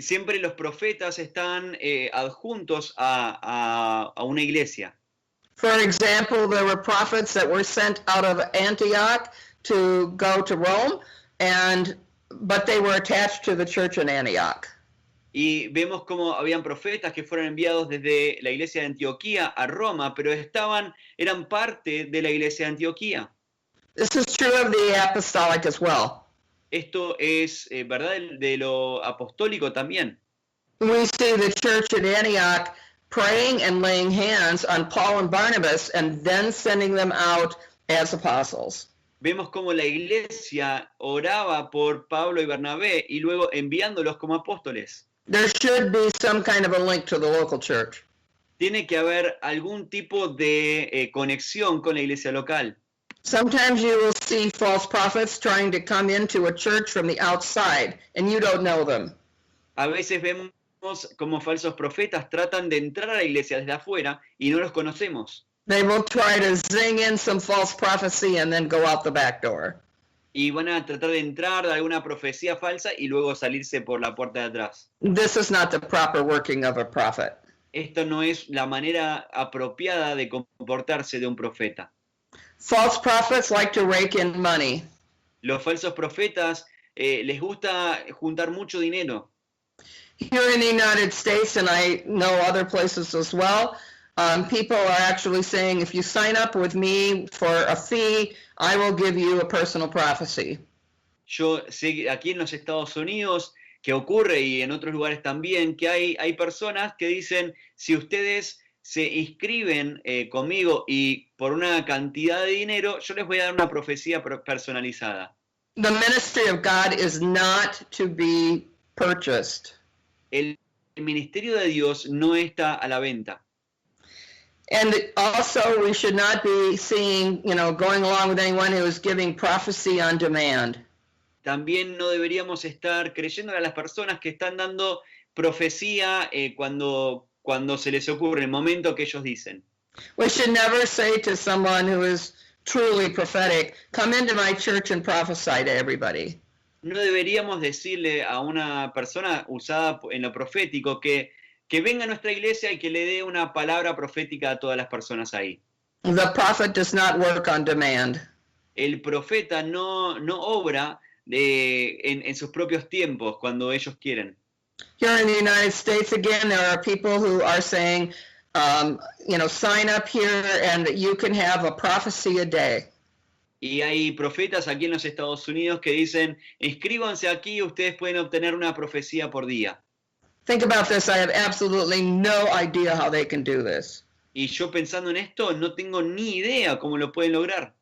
Siempre los profetas están adjuntos a una iglesia. For example, there were prophets that were sent out of Antioch to go to Rome, but they were attached to the church in Antioch. Y vemos cómo habían profetas que fueron enviados desde la iglesia de Antioquía a Roma, pero eran parte de la iglesia de Antioquía. This is true of the apostolic as well. Esto es verdad de lo apostólico también. We see the church at Antioch praying and laying hands on Paul and Barnabas and then sending them out as apostles. Vemos cómo la iglesia oraba por Pablo y Bernabé y luego enviándolos como apóstoles. There should be some kind of a link to the local church. Tiene que haber algún tipo de conexión con la iglesia local. Sometimes you will see false prophets trying to come into a church from the outside, and you don't know them. A veces vemos como falsos profetas tratan de entrar a la iglesia desde afuera y no los conocemos. They will try to zing in some false prophecy and then go out the back door. Y van a tratar de entrar de alguna profecía falsa y luego salirse por la puerta de atrás. This is not the proper working of a prophet. Esto no es la manera apropiada de comportarse de un profeta. False prophets like to rake in money. Los falsos profetas les gusta juntar mucho dinero. Here in the United States, and I know other places as well, people are actually saying, if you sign up with me for a fee, I will give you a personal prophecy. Yo sé aquí en los Estados Unidos que ocurre y en otros lugares también, que hay personas que dicen, si ustedes se inscriben conmigo y por una cantidad de dinero, yo les voy a dar una profecía personalizada. The ministry of God is not to be purchased. El ministerio de Dios no está a la venta. And also we should not be seeing, going along with anyone who is giving prophecy on demand. También no deberíamos estar creyendo a las personas que están dando profecía cuando se les ocurre, el momento que ellos dicen. We should never say to someone who is truly prophetic, come into my church and prophesy to everybody. No deberíamos decirle a una persona usada en lo profético que venga a nuestra iglesia y que le dé una palabra profética a todas las personas ahí. The prophet does not work on demand. El profeta no obra en sus propios tiempos, cuando ellos quieren. Here in the United States, again, there are people who are saying, sign up here and you can have a prophecy a day. Y hay profetas aquí en los Estados Unidos que dicen, inscríbanse aquí, ustedes pueden obtener una profecía por día. Think about this. I have absolutely no idea how they can do this. Y yo pensando en esto, no tengo ni idea cómo lo pueden lograr.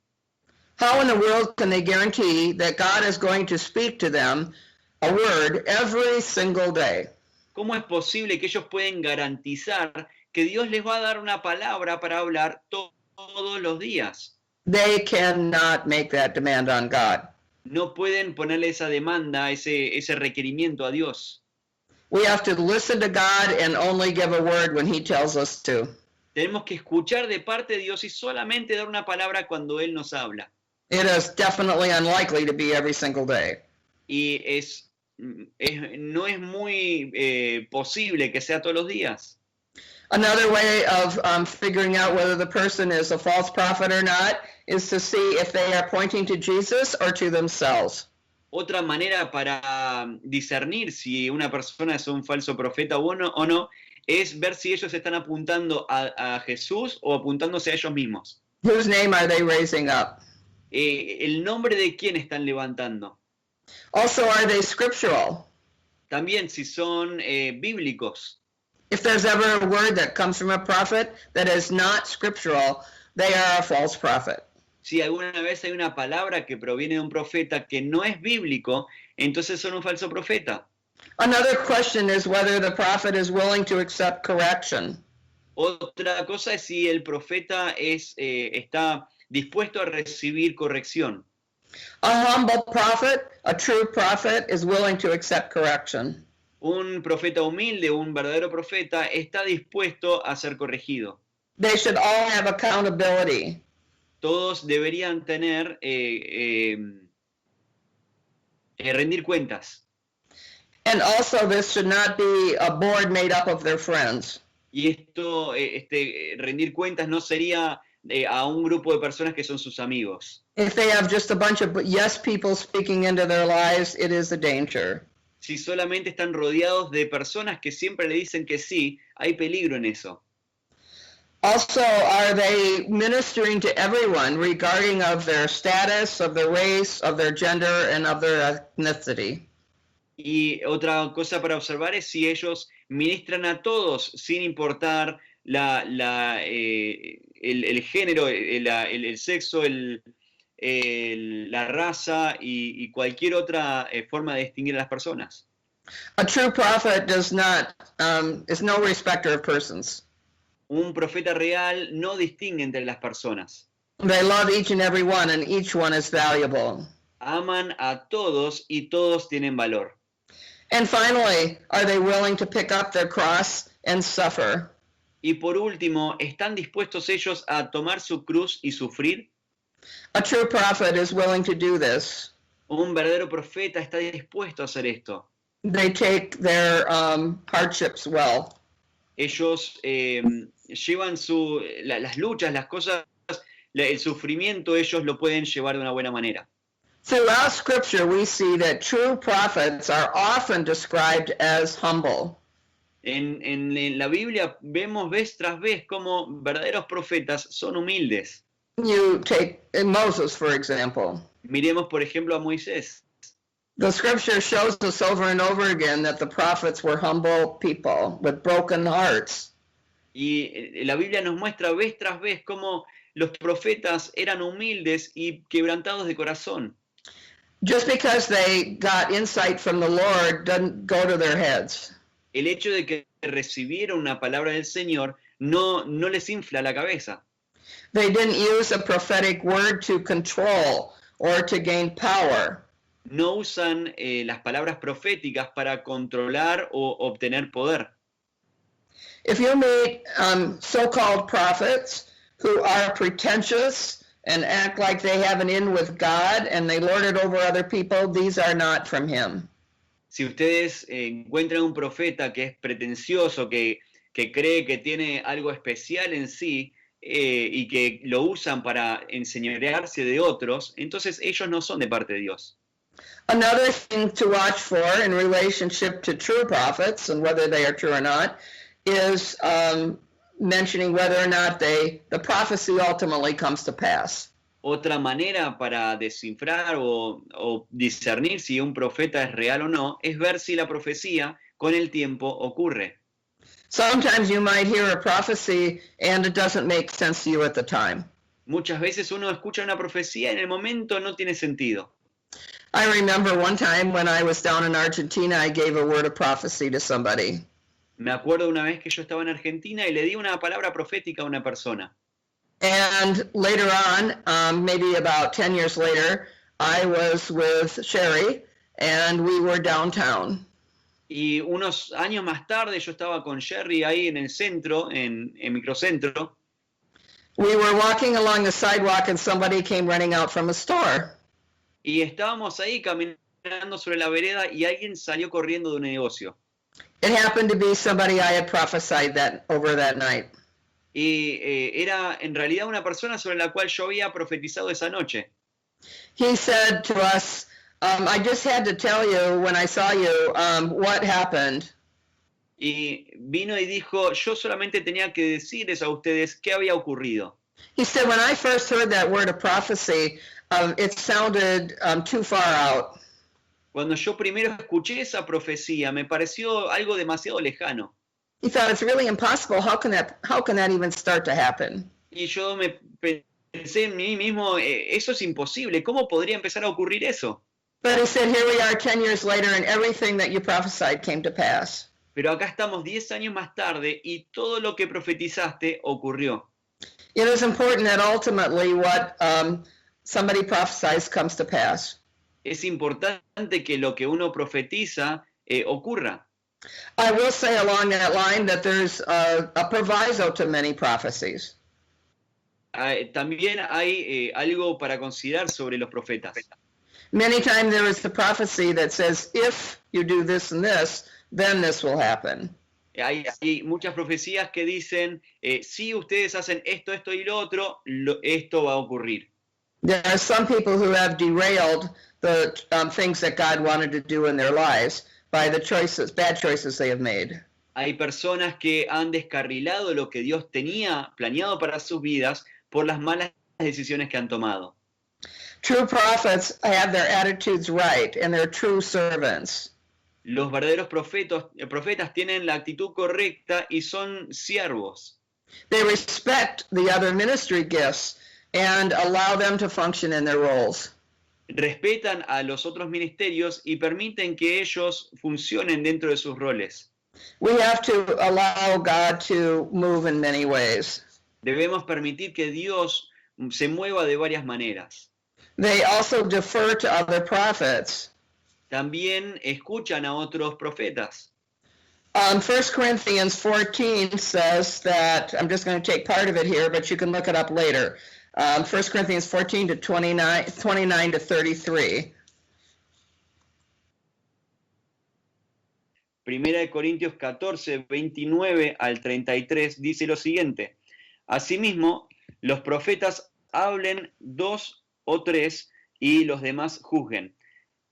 How in the world can they guarantee that God is going to speak to them a word every single day? ¿Cómo es posible que ellos pueden garantizar que Dios les va a dar una palabra para hablar todos los días? They cannot make that demand on God. No pueden ponerle esa demanda, ese requerimiento a Dios. We have to listen to God and only give a word when he tells us to. Tenemos que escuchar de parte de Dios y solamente dar una palabra cuando Él nos habla. It is definitely unlikely to be every single day. Y no es muy posible que sea todos los días. Another way of figuring out whether the person is a false prophet or not is to see if they are pointing to Jesus or to themselves. Otra manera para discernir si una persona es un falso profeta o no es ver si ellos están apuntando a Jesús o apuntándose a ellos mismos. Whose name are they raising up? El nombre de quién están levantando. Also, are they scriptural? También si son bíblicos. If there's ever a word that comes from a prophet that is not scriptural, they are a false prophet. Si alguna vez hay una palabra que proviene de un profeta que no es bíblico, entonces son un falso profeta. Another question is whether the prophet is willing to accept correction. Otra cosa es si el profeta está dispuesto a recibir corrección. A humble prophet, a true prophet, is willing to accept correction. Un profeta humilde, un verdadero profeta, está dispuesto a ser corregido. They should all have accountability. Todos deberían tener, rendir cuentas. And also, this should not be a board made up of their friends. Y esto, rendir cuentas no sería a un grupo de personas que son sus amigos. If they have just a bunch of yes people speaking into their lives, it is a danger. Si solamente están rodeados de personas que siempre le dicen que sí, hay peligro en eso. Also, are they ministering to everyone regarding of their status, of their race, of their gender, and of their ethnicity? Y otra cosa para observar es si ellos ministran a todos sin importar el género, el sexo, la raza y cualquier otra forma de distinguir a las personas. A true prophet is no respecter of persons. Un profeta real no distingue entre las personas. They love each and every one, and each one is valuable. Aman a todos y todos tienen valor. And finally, are they willing to pick up their cross and suffer? Y por último, ¿están dispuestos ellos a tomar su cruz y sufrir? A true prophet is willing to do this. Un verdadero profeta está dispuesto a hacer esto. They take their hardships well. Ellos llevan las luchas, las cosas, el sufrimiento, ellos lo pueden llevar de una buena manera. Throughout Scripture, we see that true prophets are often described as humble. En la Biblia vemos vez tras vez cómo verdaderos profetas son humildes. You take Moses, for example. Miremos, por ejemplo, a Moisés. The Scripture shows us over and over again that the prophets were humble people with broken hearts. Y la Biblia nos muestra vez tras vez cómo los profetas eran humildes y quebrantados de corazón. Just because they got insight from the Lord doesn't go to their heads. El hecho de que recibieron una palabra del Señor no les infla la cabeza. They didn't use a prophetic word to control or to gain power. No usan las palabras proféticas para controlar o obtener poder. If you meet so-called prophets who are pretentious and act like they have an in with God and they lord it over other people, these are not from him. Si ustedes encuentran un profeta que es pretencioso, que cree que tiene algo especial en sí y que lo usan para enseñorearse de otros, entonces ellos no son de parte de Dios. Another thing to watch for in relationship to true prophets, and whether they are true or not, is mentioning whether or not the prophecy ultimately comes to pass. Otra manera para descifrar o discernir si un profeta es real o no es ver si la profecía con el tiempo ocurre. Sometimes you might hear a prophecy and it doesn't make sense to you at the time. Muchas veces uno escucha una profecía y en el momento no tiene sentido. I remember one time when I was down in Argentina, I gave a word of prophecy to somebody. Me acuerdo una vez que yo estaba en Argentina y le di una palabra profética a una persona. And later on, maybe about 10 years later, I was with Sherry and we were downtown. Y unos años más tarde yo estaba con Jerry ahí en el centro, en Microcentro, We were walking along the sidewalk and somebody came running out from a store. y estábamos ahí caminando sobre la vereda y alguien salió corriendo de un negocio. It happened to be somebody I had prophesied over that night. Y era en realidad una persona sobre la cual yo había profetizado esa noche. He said to us, I just had to tell you when I saw you what happened. Y vino y dijo, yo solamente tenía que decirles a ustedes qué había ocurrido. He said, when I first heard that word of prophecy, it sounded too far out. Cuando yo primero escuché esa profecía, me pareció algo demasiado lejano. He thought it's really impossible. How can that even start to happen? Y yo me pensé en mí mismo, eso es imposible, ¿cómo podría empezar a ocurrir eso? But he said, here we are 10 years later, and everything that you prophesied came to pass. Pero acá estamos 10 años más tarde y todo lo que profetizaste ocurrió. It is important that ultimately what somebody prophesies comes to pass. Es importante que lo que uno profetiza ocurra. I will say along that line that there's a proviso to many prophecies. También hay algo para considerar sobre los profetas. Many times there is the prophecy that says, if you do this and this, then this will happen. Hay muchas profecías que dicen, si ustedes hacen esto, esto y lo otro, esto va a ocurrir. There are some people who have derailed the things that God wanted to do in their lives by the bad choices they have made. Hay personas que han descarrilado lo que Dios tenía planeado para sus vidas por las malas decisiones que han tomado. True prophets have their attitudes right, and they're true servants. Los verdaderos profetas tienen la actitud correcta y son siervos. They respect the other ministry gifts and allow them to function in their roles. Respetan a los otros ministerios y permiten que ellos funcionen dentro de sus roles. We have to allow God to move in many ways. Debemos permitir que Dios se mueva de varias maneras. They also defer to other prophets. También escuchan a otros profetas. 1 Corinthians 14 says that, I'm just going to take part of it here, but you can look it up later. 1 Corinthians 14 to 29 to 33. Primera de Corintios 14, 29 al 33 dice lo siguiente. Asimismo, los profetas hablen 2 o 3 y los demás juzguen.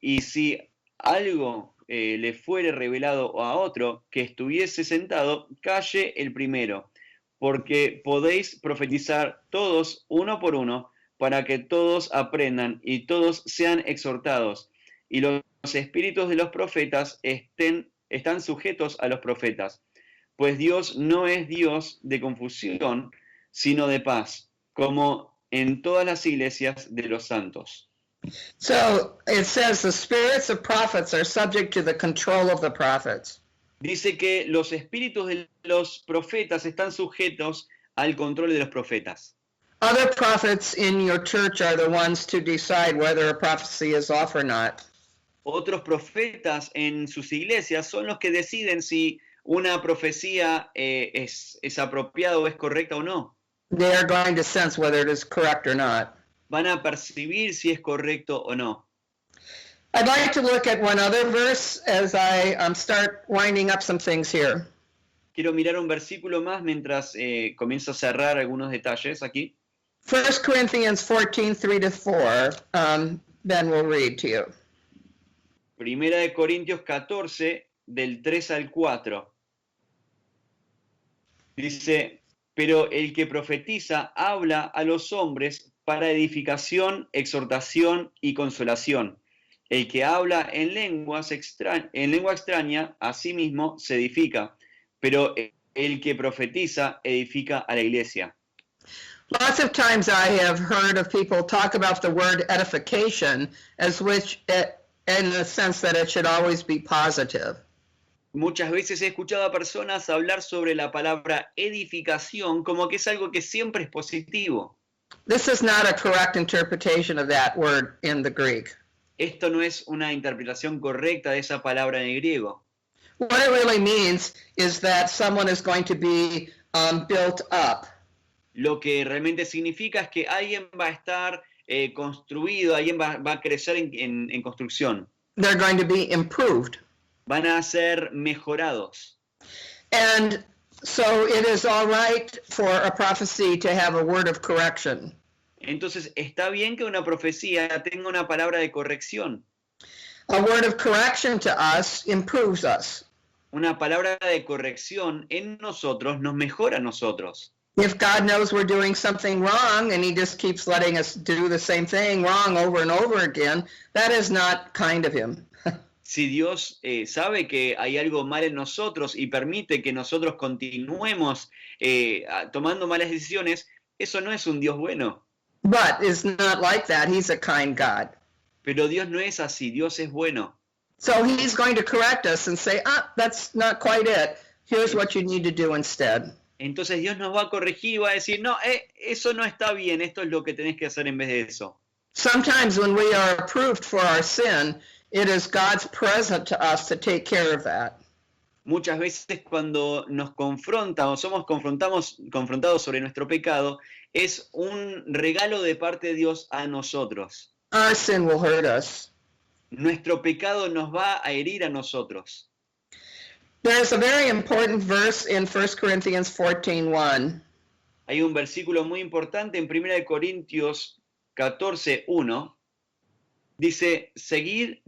Y si algo le fuere revelado a otro que estuviese sentado, calle el primero, porque podéis profetizar todos uno por uno, para que todos aprendan y todos sean exhortados. Y los espíritus de los profetas están sujetos a los profetas, pues Dios no es Dios de confusión, sino de paz, como en todas las iglesias de los santos. So it says the spirits of prophets are subject to the control of the prophets. Dice que los espíritus de los profetas están sujetos al control de los profetas. Other prophets in your church are the ones to decide whether a prophecy is off or not. Otros profetas en sus iglesias son los que deciden si una profecía es apropiada o es correcta o no. They are going to sense whether it is correct or not. Van a percibir si es correcto o no. I'd like to look at one other verse as I start winding up some things here. Quiero mirar un versículo más mientras comienzo a cerrar algunos detalles aquí. 1 Corinthians 14, 3 to 4, Ben will read to you. Primera de Corintios 14, del 3 al 4. Dice, pero el que profetiza habla a los hombres para edificación, exhortación y consolación. El que habla en lengua extraña, a sí mismo se edifica, pero el que profetiza edifica a la iglesia. Lots of times I have heard of people talk about the word edification as which, in the sense that it should always be positive. Muchas veces he escuchado a personas hablar sobre la palabra edificación como que es algo que siempre es positivo. This is not a correct interpretation of that word in the Greek. Esto no es una interpretación correcta de esa palabra en el griego. What it really means is that someone is going to be built up. Lo que realmente significa es que alguien va a estar construido, alguien va a crecer en construcción. They're going to be improved. Van a ser mejorados. And so it is all right for a prophecy to have a word of correction. Entonces, está bien que una profecía tenga una palabra de corrección. A word of correction to us improves us. Una palabra de corrección en nosotros nos mejora a nosotros. If God knows we're doing something wrong and he just keeps letting us do the same thing wrong over and over again, that is not kind of him. Si Dios sabe que hay algo mal en nosotros y permite que nosotros continuemos tomando malas decisiones, eso no es un Dios bueno. But it's not like that. He's a kind God. Pero Dios no es así, Dios es bueno. So he's going to correct us and say, that's not quite it. Here's what you need to do instead. Entonces Dios nos va a corregir y va a decir, no, eso no está bien, esto es lo que tenés que hacer en vez de eso. Sometimes when we are approved for our sin, it is God's present to us to take care of that. Muchas veces cuando nos confrontan o somos confrontados sobre nuestro pecado, es un regalo de parte de Dios a nosotros. Our sin will hurt us. Nuestro pecado nos va a herir a nosotros. There's a very important verse in 1 Corinthians 14:1. Hay un versículo muy importante en 1 Corintios 14:1. Dice, seguid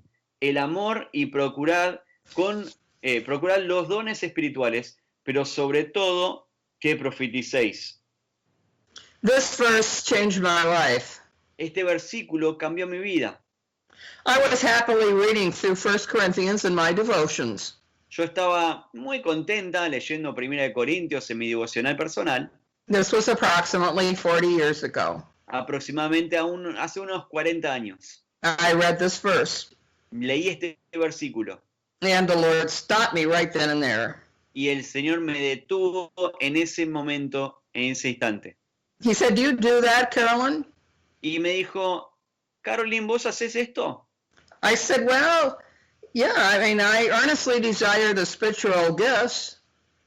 el amor y procurad los dones espirituales, pero sobre todo que profeticéis. This verse changed my life. Este versículo cambió mi vida. I was happily reading through 1 Corinthians in my devotions. Yo estaba muy contenta leyendo 1 Corintios en mi devocional personal. This was approximately 40 years ago. Aproximadamente hace unos 40 años. I read this verse. Leí este versículo. And the Lord stopped me right then and there. Y el Señor me detuvo en ese momento, en ese instante. He said, "Do you do that, Carolyn?" Y me dijo, Caroline, ¿vos haces esto? I said, "Well, yeah, I earnestly desire the spiritual gifts."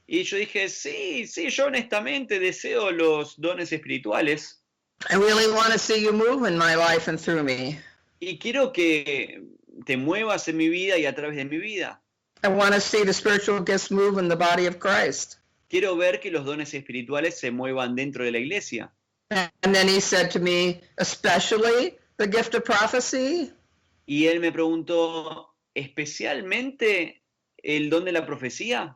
Y yo dije, sí, yo honestamente deseo los dones espirituales. I really want to see you move in my life and through me. Y quiero que te muevas en mi vida y a través de mi vida. I want to see the spiritual gifts move in the body of Christ. Quiero ver que los dones espirituales se muevan dentro de la iglesia. And then he said to me, especially the gift of prophecy. Y él me preguntó, ¿especialmente el don de la profecía?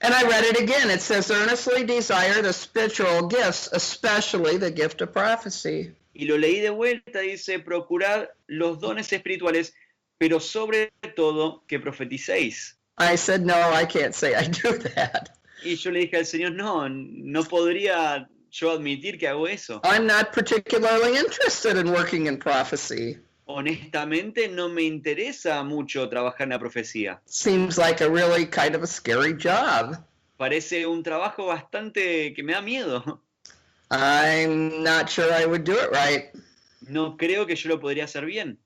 And I read it again. It says, earnestly desire the spiritual gifts, especially the gift of prophecy. Y lo leí de vuelta, dice, procurad los dones espirituales, pero sobre todo que profeticéis. I said, no, I can't say I do that. Y yo le dije al Señor, no podría yo admitir que hago eso. I'm not particularly interested in working in prophecy. Honestamente, no me interesa mucho trabajar en la profecía. Seems like a really kind of a scary job. Parece un trabajo bastante que me da miedo. I'm not sure I would do it right. No creo que yo lo podría hacer bien.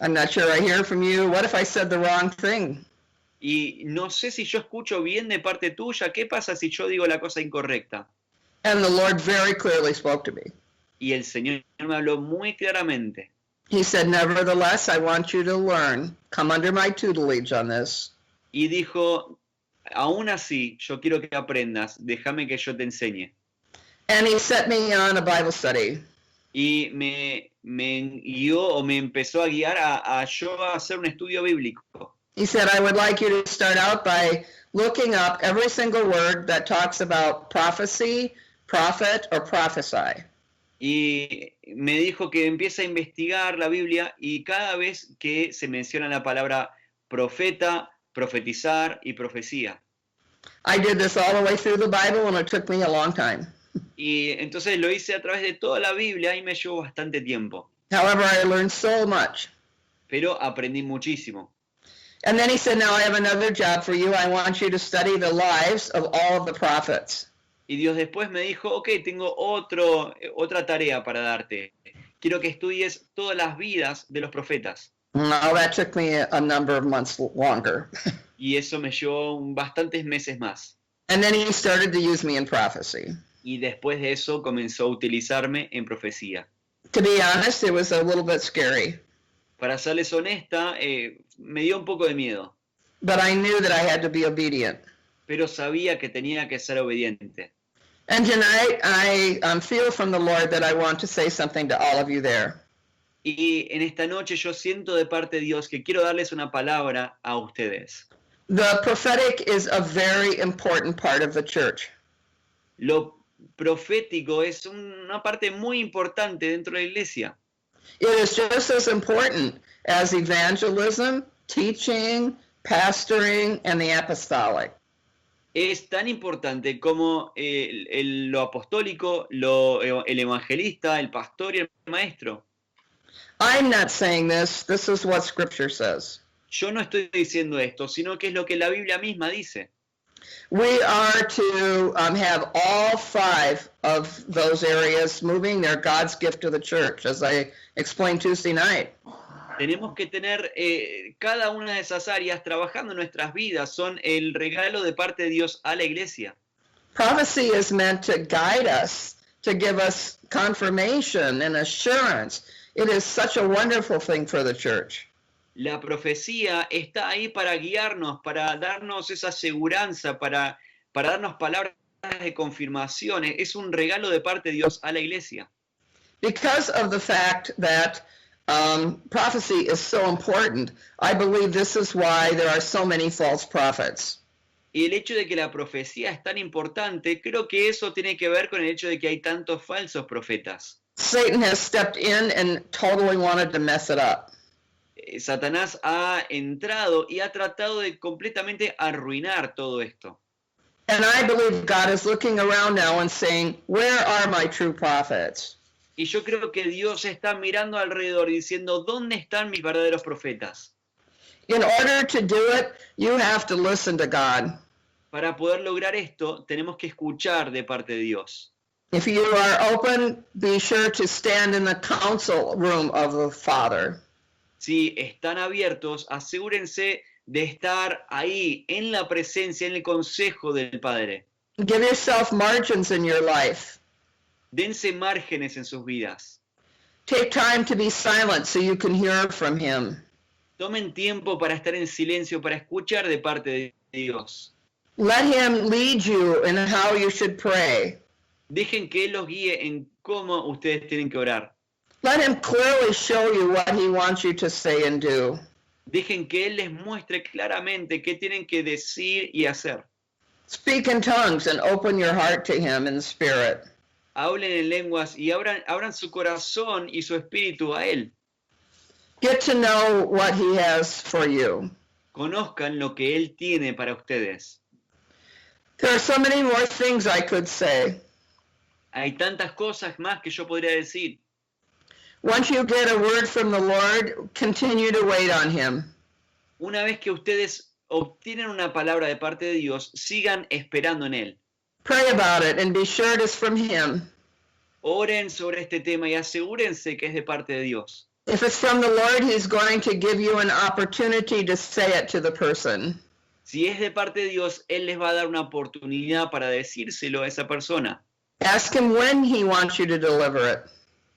I'm not sure I hear from you. What if I said the wrong thing? Y no sé si yo escucho bien de parte tuya. ¿Qué pasa si yo digo la cosa incorrecta? And the Lord very clearly spoke to me. Y el Señor me habló muy claramente. He said, nevertheless, I want you to learn. Come under my tutelage on this. Y dijo, aún así, yo quiero que aprendas. Déjame que yo te enseñe. And he set me on a Bible study. Y me guió o me empezó a guiar a yo a hacer un estudio bíblico. He said, I would like you to start out by looking up every single word that talks about prophecy, prophet, or prophesy. Y me dijo que empiece a investigar la Biblia y cada vez que se menciona la palabra profeta, profetizar y profecía. I did this all the way through the Bible, and it took me a long time. Y entonces lo hice a través de toda la Biblia y me llevó bastante tiempo, However, I learned so much. pero aprendí muchísimo. And then he said, now I have another job for you. I want you to study the lives of all of the prophets. Y Dios después me dijo, ok, tengo otra tarea para darte. Quiero que estudies todas las vidas de los profetas. Now that took me a number of months longer. Y eso me llevó bastantes meses más. And then he started to use me in prophecy. Y después de eso comenzó a utilizarme en profecía. To be honest, it was a little bit scary, Para serles honesta, me dio un poco de miedo, but I knew that I had to be obedient. pero sabía que tenía que ser obediente. And tonight, I feel from the Lord that I want to say something to all of you there. Y en esta noche yo siento de parte de Dios que quiero darles una palabra a ustedes. The prophetic is a very important part of the church. Lo profético es una parte muy importante dentro de la iglesia. It is just as important as evangelism, teaching, pastoring, and the apostolic. Es tan importante como lo apostólico, el evangelista, el pastor y el maestro. I'm not saying this. This is what Scripture says. Yo no estoy diciendo esto, sino que es lo que la Biblia misma dice. We are to have all 5 of those areas moving. They're God's gift to the church, as I explained Tuesday night. Tenemos que tener cada una de esas áreas trabajando en nuestras vidas. Son el regalo de parte de Dios a la iglesia. Prophecy is meant to guide us, to give us confirmation and assurance. It is such a wonderful thing for the church. La profecía está ahí para guiarnos, para darnos esa aseguranza, para darnos palabras de confirmación. Es un regalo de parte de Dios a la iglesia. Because of the fact that prophecy is so important, I believe this is why there are so many false prophets. Y el hecho de que la profecía es tan importante, creo que eso tiene que ver con el hecho de que hay tantos falsos profetas. Satan has stepped in and totally wanted to mess it up. Satanás ha entrado y ha tratado de completamente arruinar todo esto. And I believe God is looking around now and saying, where are my true prophets? Y yo creo que Dios está mirando alrededor y diciendo, ¿dónde están mis verdaderos profetas? In order to do it, you have to listen to God. Para poder lograr esto, tenemos que escuchar de parte de Dios. If you are open, be sure to stand in the council room of the Father. Si están abiertos, asegúrense de estar ahí, en la presencia, en el consejo del Padre. Give yourself margins in your life. Dense márgenes en sus vidas. Take time to be silent so you can hear from Him. Tomen tiempo para estar en silencio, para escuchar de parte de Dios. Let Him lead you in how you should pray. Dejen que Él los guíe en cómo ustedes tienen que orar. Let Him clearly show you what He wants you to say and do. Dejen que Él les muestre claramente qué tienen que decir y hacer. Speak in tongues and open your heart to Him in the Spirit. Hablen en lenguas y abran su corazón y su espíritu a Él. Get to know what He has for you. Conozcan lo que Él tiene para ustedes. There are so many more things I could say. Hay tantas cosas más que yo podría decir. Once you get a word from the Lord, continue to wait on Him. Una vez que ustedes obtienen una palabra de parte de Dios, sigan esperando en Él. Pray about it and be sure it is from Him. Oren sobre este tema y asegúrense que es de parte de Dios. If it's from the Lord, He's going to give you an opportunity to say it to the person. Si es de parte de Dios, Él les va a dar una oportunidad para decírselo a esa persona. Ask Him when He wants you to deliver it.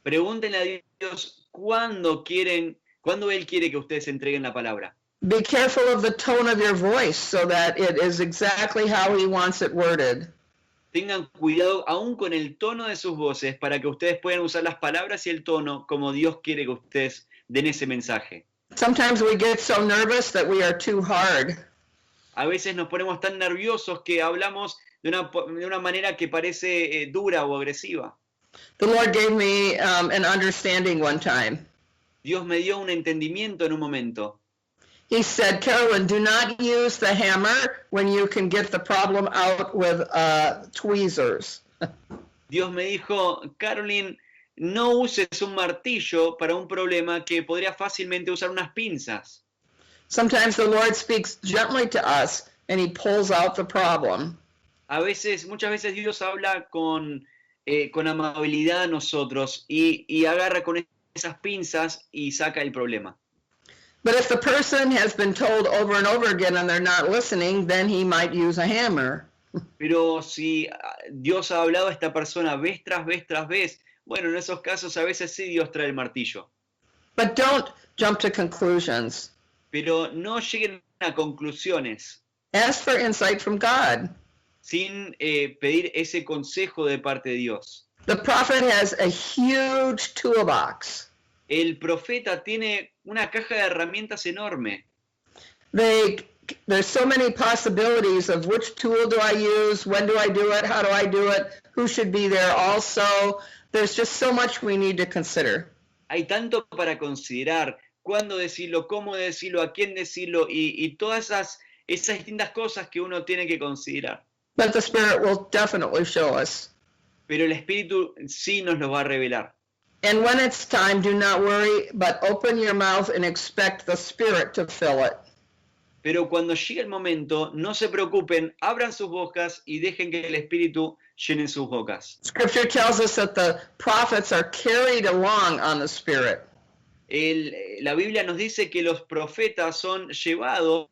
Pregúntenle a Dios cuándo Él quiere que ustedes entreguen la palabra. Be careful of the tone of your voice so that it is exactly how He wants it worded. Tengan cuidado aún con el tono de sus voces para que ustedes puedan usar las palabras y el tono como Dios quiere que ustedes den ese mensaje. Sometimes we get so nervous that we are too hard. A veces nos ponemos tan nerviosos que hablamos de una manera que parece dura o agresiva. The Lord gave me an understanding one time. Dios me dio un entendimiento en un momento. He said, Carolyn, do not use the hammer when you can get the problem out with tweezers. Dios me dijo, Caroline, no uses un martillo para un problema que podría fácilmente usar unas pinzas. Sometimes the Lord speaks gently to us and he pulls out the problem. Muchas veces Dios habla con amabilidad a nosotros y agarra con esas pinzas y saca el problema. But if the person has been told over and over again and they're not listening, then he might use a hammer. Pero si Dios ha hablado a esta persona vez tras vez, bueno, en esos casos a veces sí Dios trae el martillo. But don't jump to conclusions. Pero no lleguen a conclusiones Ask for insight from God. sin pedir ese consejo de parte de Dios. The prophet has a huge toolbox. El profeta tiene una caja de herramientas enorme. There's so many possibilities of which tool do I use, when do I do it, how do I do it, who should be there also. There's just so much we need to consider. Hay tanto para considerar, cuándo decirlo, cómo decirlo, a quién decirlo y todas esas distintas cosas que uno tiene que considerar. But the Spirit will definitely show us. Pero el Espíritu sí nos lo va a revelar. And when it's time, do not worry, but open your mouth and expect the Spirit to fill it. Pero cuando llegue el momento, no se preocupen, abran sus bocas y dejen que el Espíritu llene sus bocas. Scripture tells us that the prophets are carried along on the Spirit. La Biblia nos dice que los profetas son llevados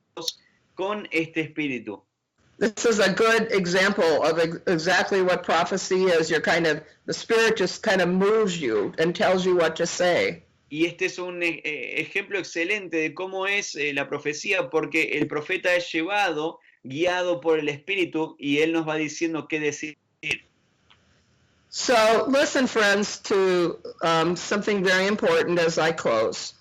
con este Espíritu. This is a good example of exactly what prophecy is. The Spirit just kind of moves you and tells you what to say. Y este es un ejemplo excelente de cómo es la profecía, porque el profeta es llevado, guiado por el Espíritu, y él nos va diciendo qué decir. So listen, friends, to something very important as I close.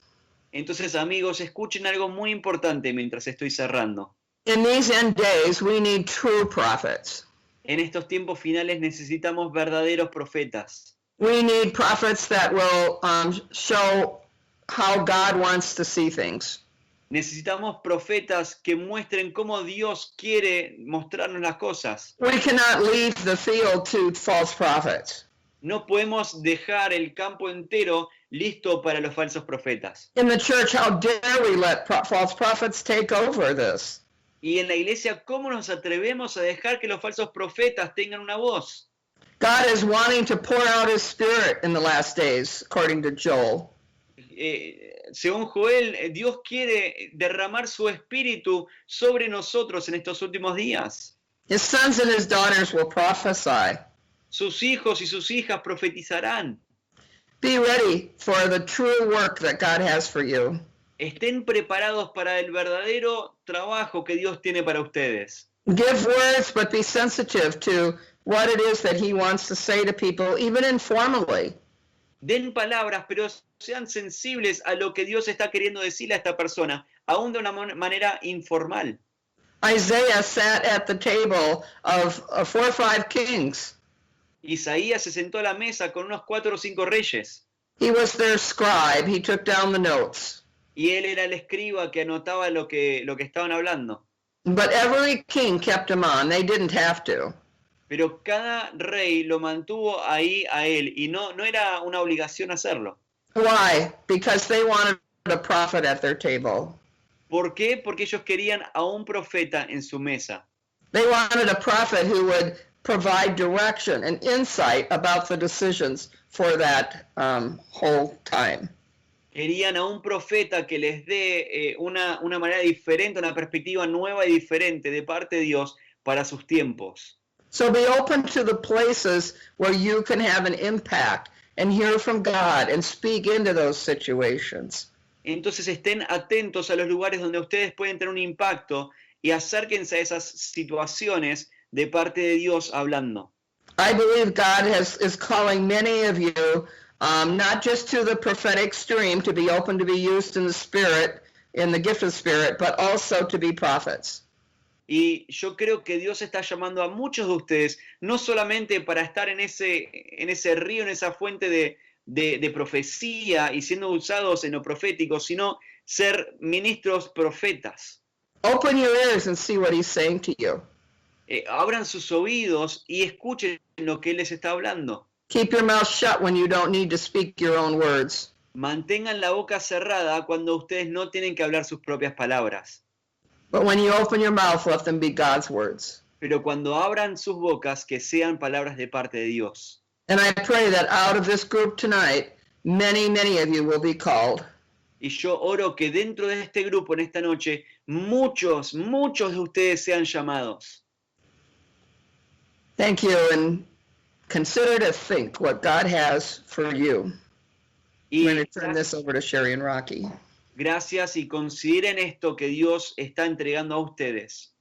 Entonces, amigos, escuchen algo muy importante mientras estoy cerrando. In these end days, we need true prophets. En estos tiempos finales necesitamos verdaderos profetas. We need prophets that will show how God wants to see things. Necesitamos profetas que muestren cómo Dios quiere mostrarnos las cosas. We cannot leave the field to false prophets. No podemos dejar el campo entero listo para los falsos profetas. In the church, how dare we let false prophets take over this? Y en la iglesia, ¿cómo nos atrevemos a dejar que los falsos profetas tengan una voz? God is wanting to pour out his Spirit in the last days, according to Joel. Según Joel, Dios quiere derramar su espíritu sobre nosotros en estos últimos días. His sons and his daughters will prophesy. Sus hijos y sus hijas profetizarán. Be ready for the true work that God has for you. Estén preparados para el verdadero trabajo que Dios tiene para ustedes. Give words, but be sensitive to what it is that he wants to say to people, even informally. Den palabras, pero sean sensibles a lo que Dios está queriendo decirle a esta persona, aún de una manera informal. Isaiah sat at the table of 4 or 5 kings. Isaías se sentó a la mesa con unos 4 o 5 reyes. He was their scribe. He took down the notes. Y él era el escriba que anotaba lo que estaban hablando. But every king kept him on. They didn't have to. Pero cada rey lo mantuvo ahí a él y no era una obligación hacerlo. Why? Because they wanted a prophet at their table. ¿Por qué? Porque ellos querían a un profeta en su mesa. They wanted a prophet who would provide direction and insight about the decisions for that whole time. Querían a un profeta que les dé una manera diferente, una perspectiva nueva y diferente de parte de Dios para sus tiempos. So be open to the places where you can have an impact and hear from God and speak into those situations. Entonces estén atentos a los lugares donde ustedes pueden tener un impacto y acérquense a esas situaciones de parte de Dios hablando. I believe God is calling many of you not just to the prophetic stream, to be open to be used in the Spirit, in the gift of the Spirit, but also to be prophets. Y yo creo que Dios está llamando a muchos de ustedes, no solamente para estar en ese río, en esa fuente de profecía y siendo usados en lo profético, sino ser ministros profetas. Open your ears and see what he's saying to you. Abran sus oídos y escuchen lo que Él les está hablando. Keep your mouth shut when you don't need to speak your own words. Mantengan la boca cerrada cuando ustedes no tienen que hablar sus propias palabras. But when you open your mouth, let them be God's words. Pero cuando abran sus bocas, que sean palabras de parte de Dios. And I pray that out of this group tonight, many, many of you will be called. Y yo oro que dentro de este grupo, en esta noche, muchos de ustedes sean llamados. Thank you, and consider to think what God has for you. I'm going to turn this over to Sherry and Rocky. Gracias y consideren esto que Dios está entregando a ustedes.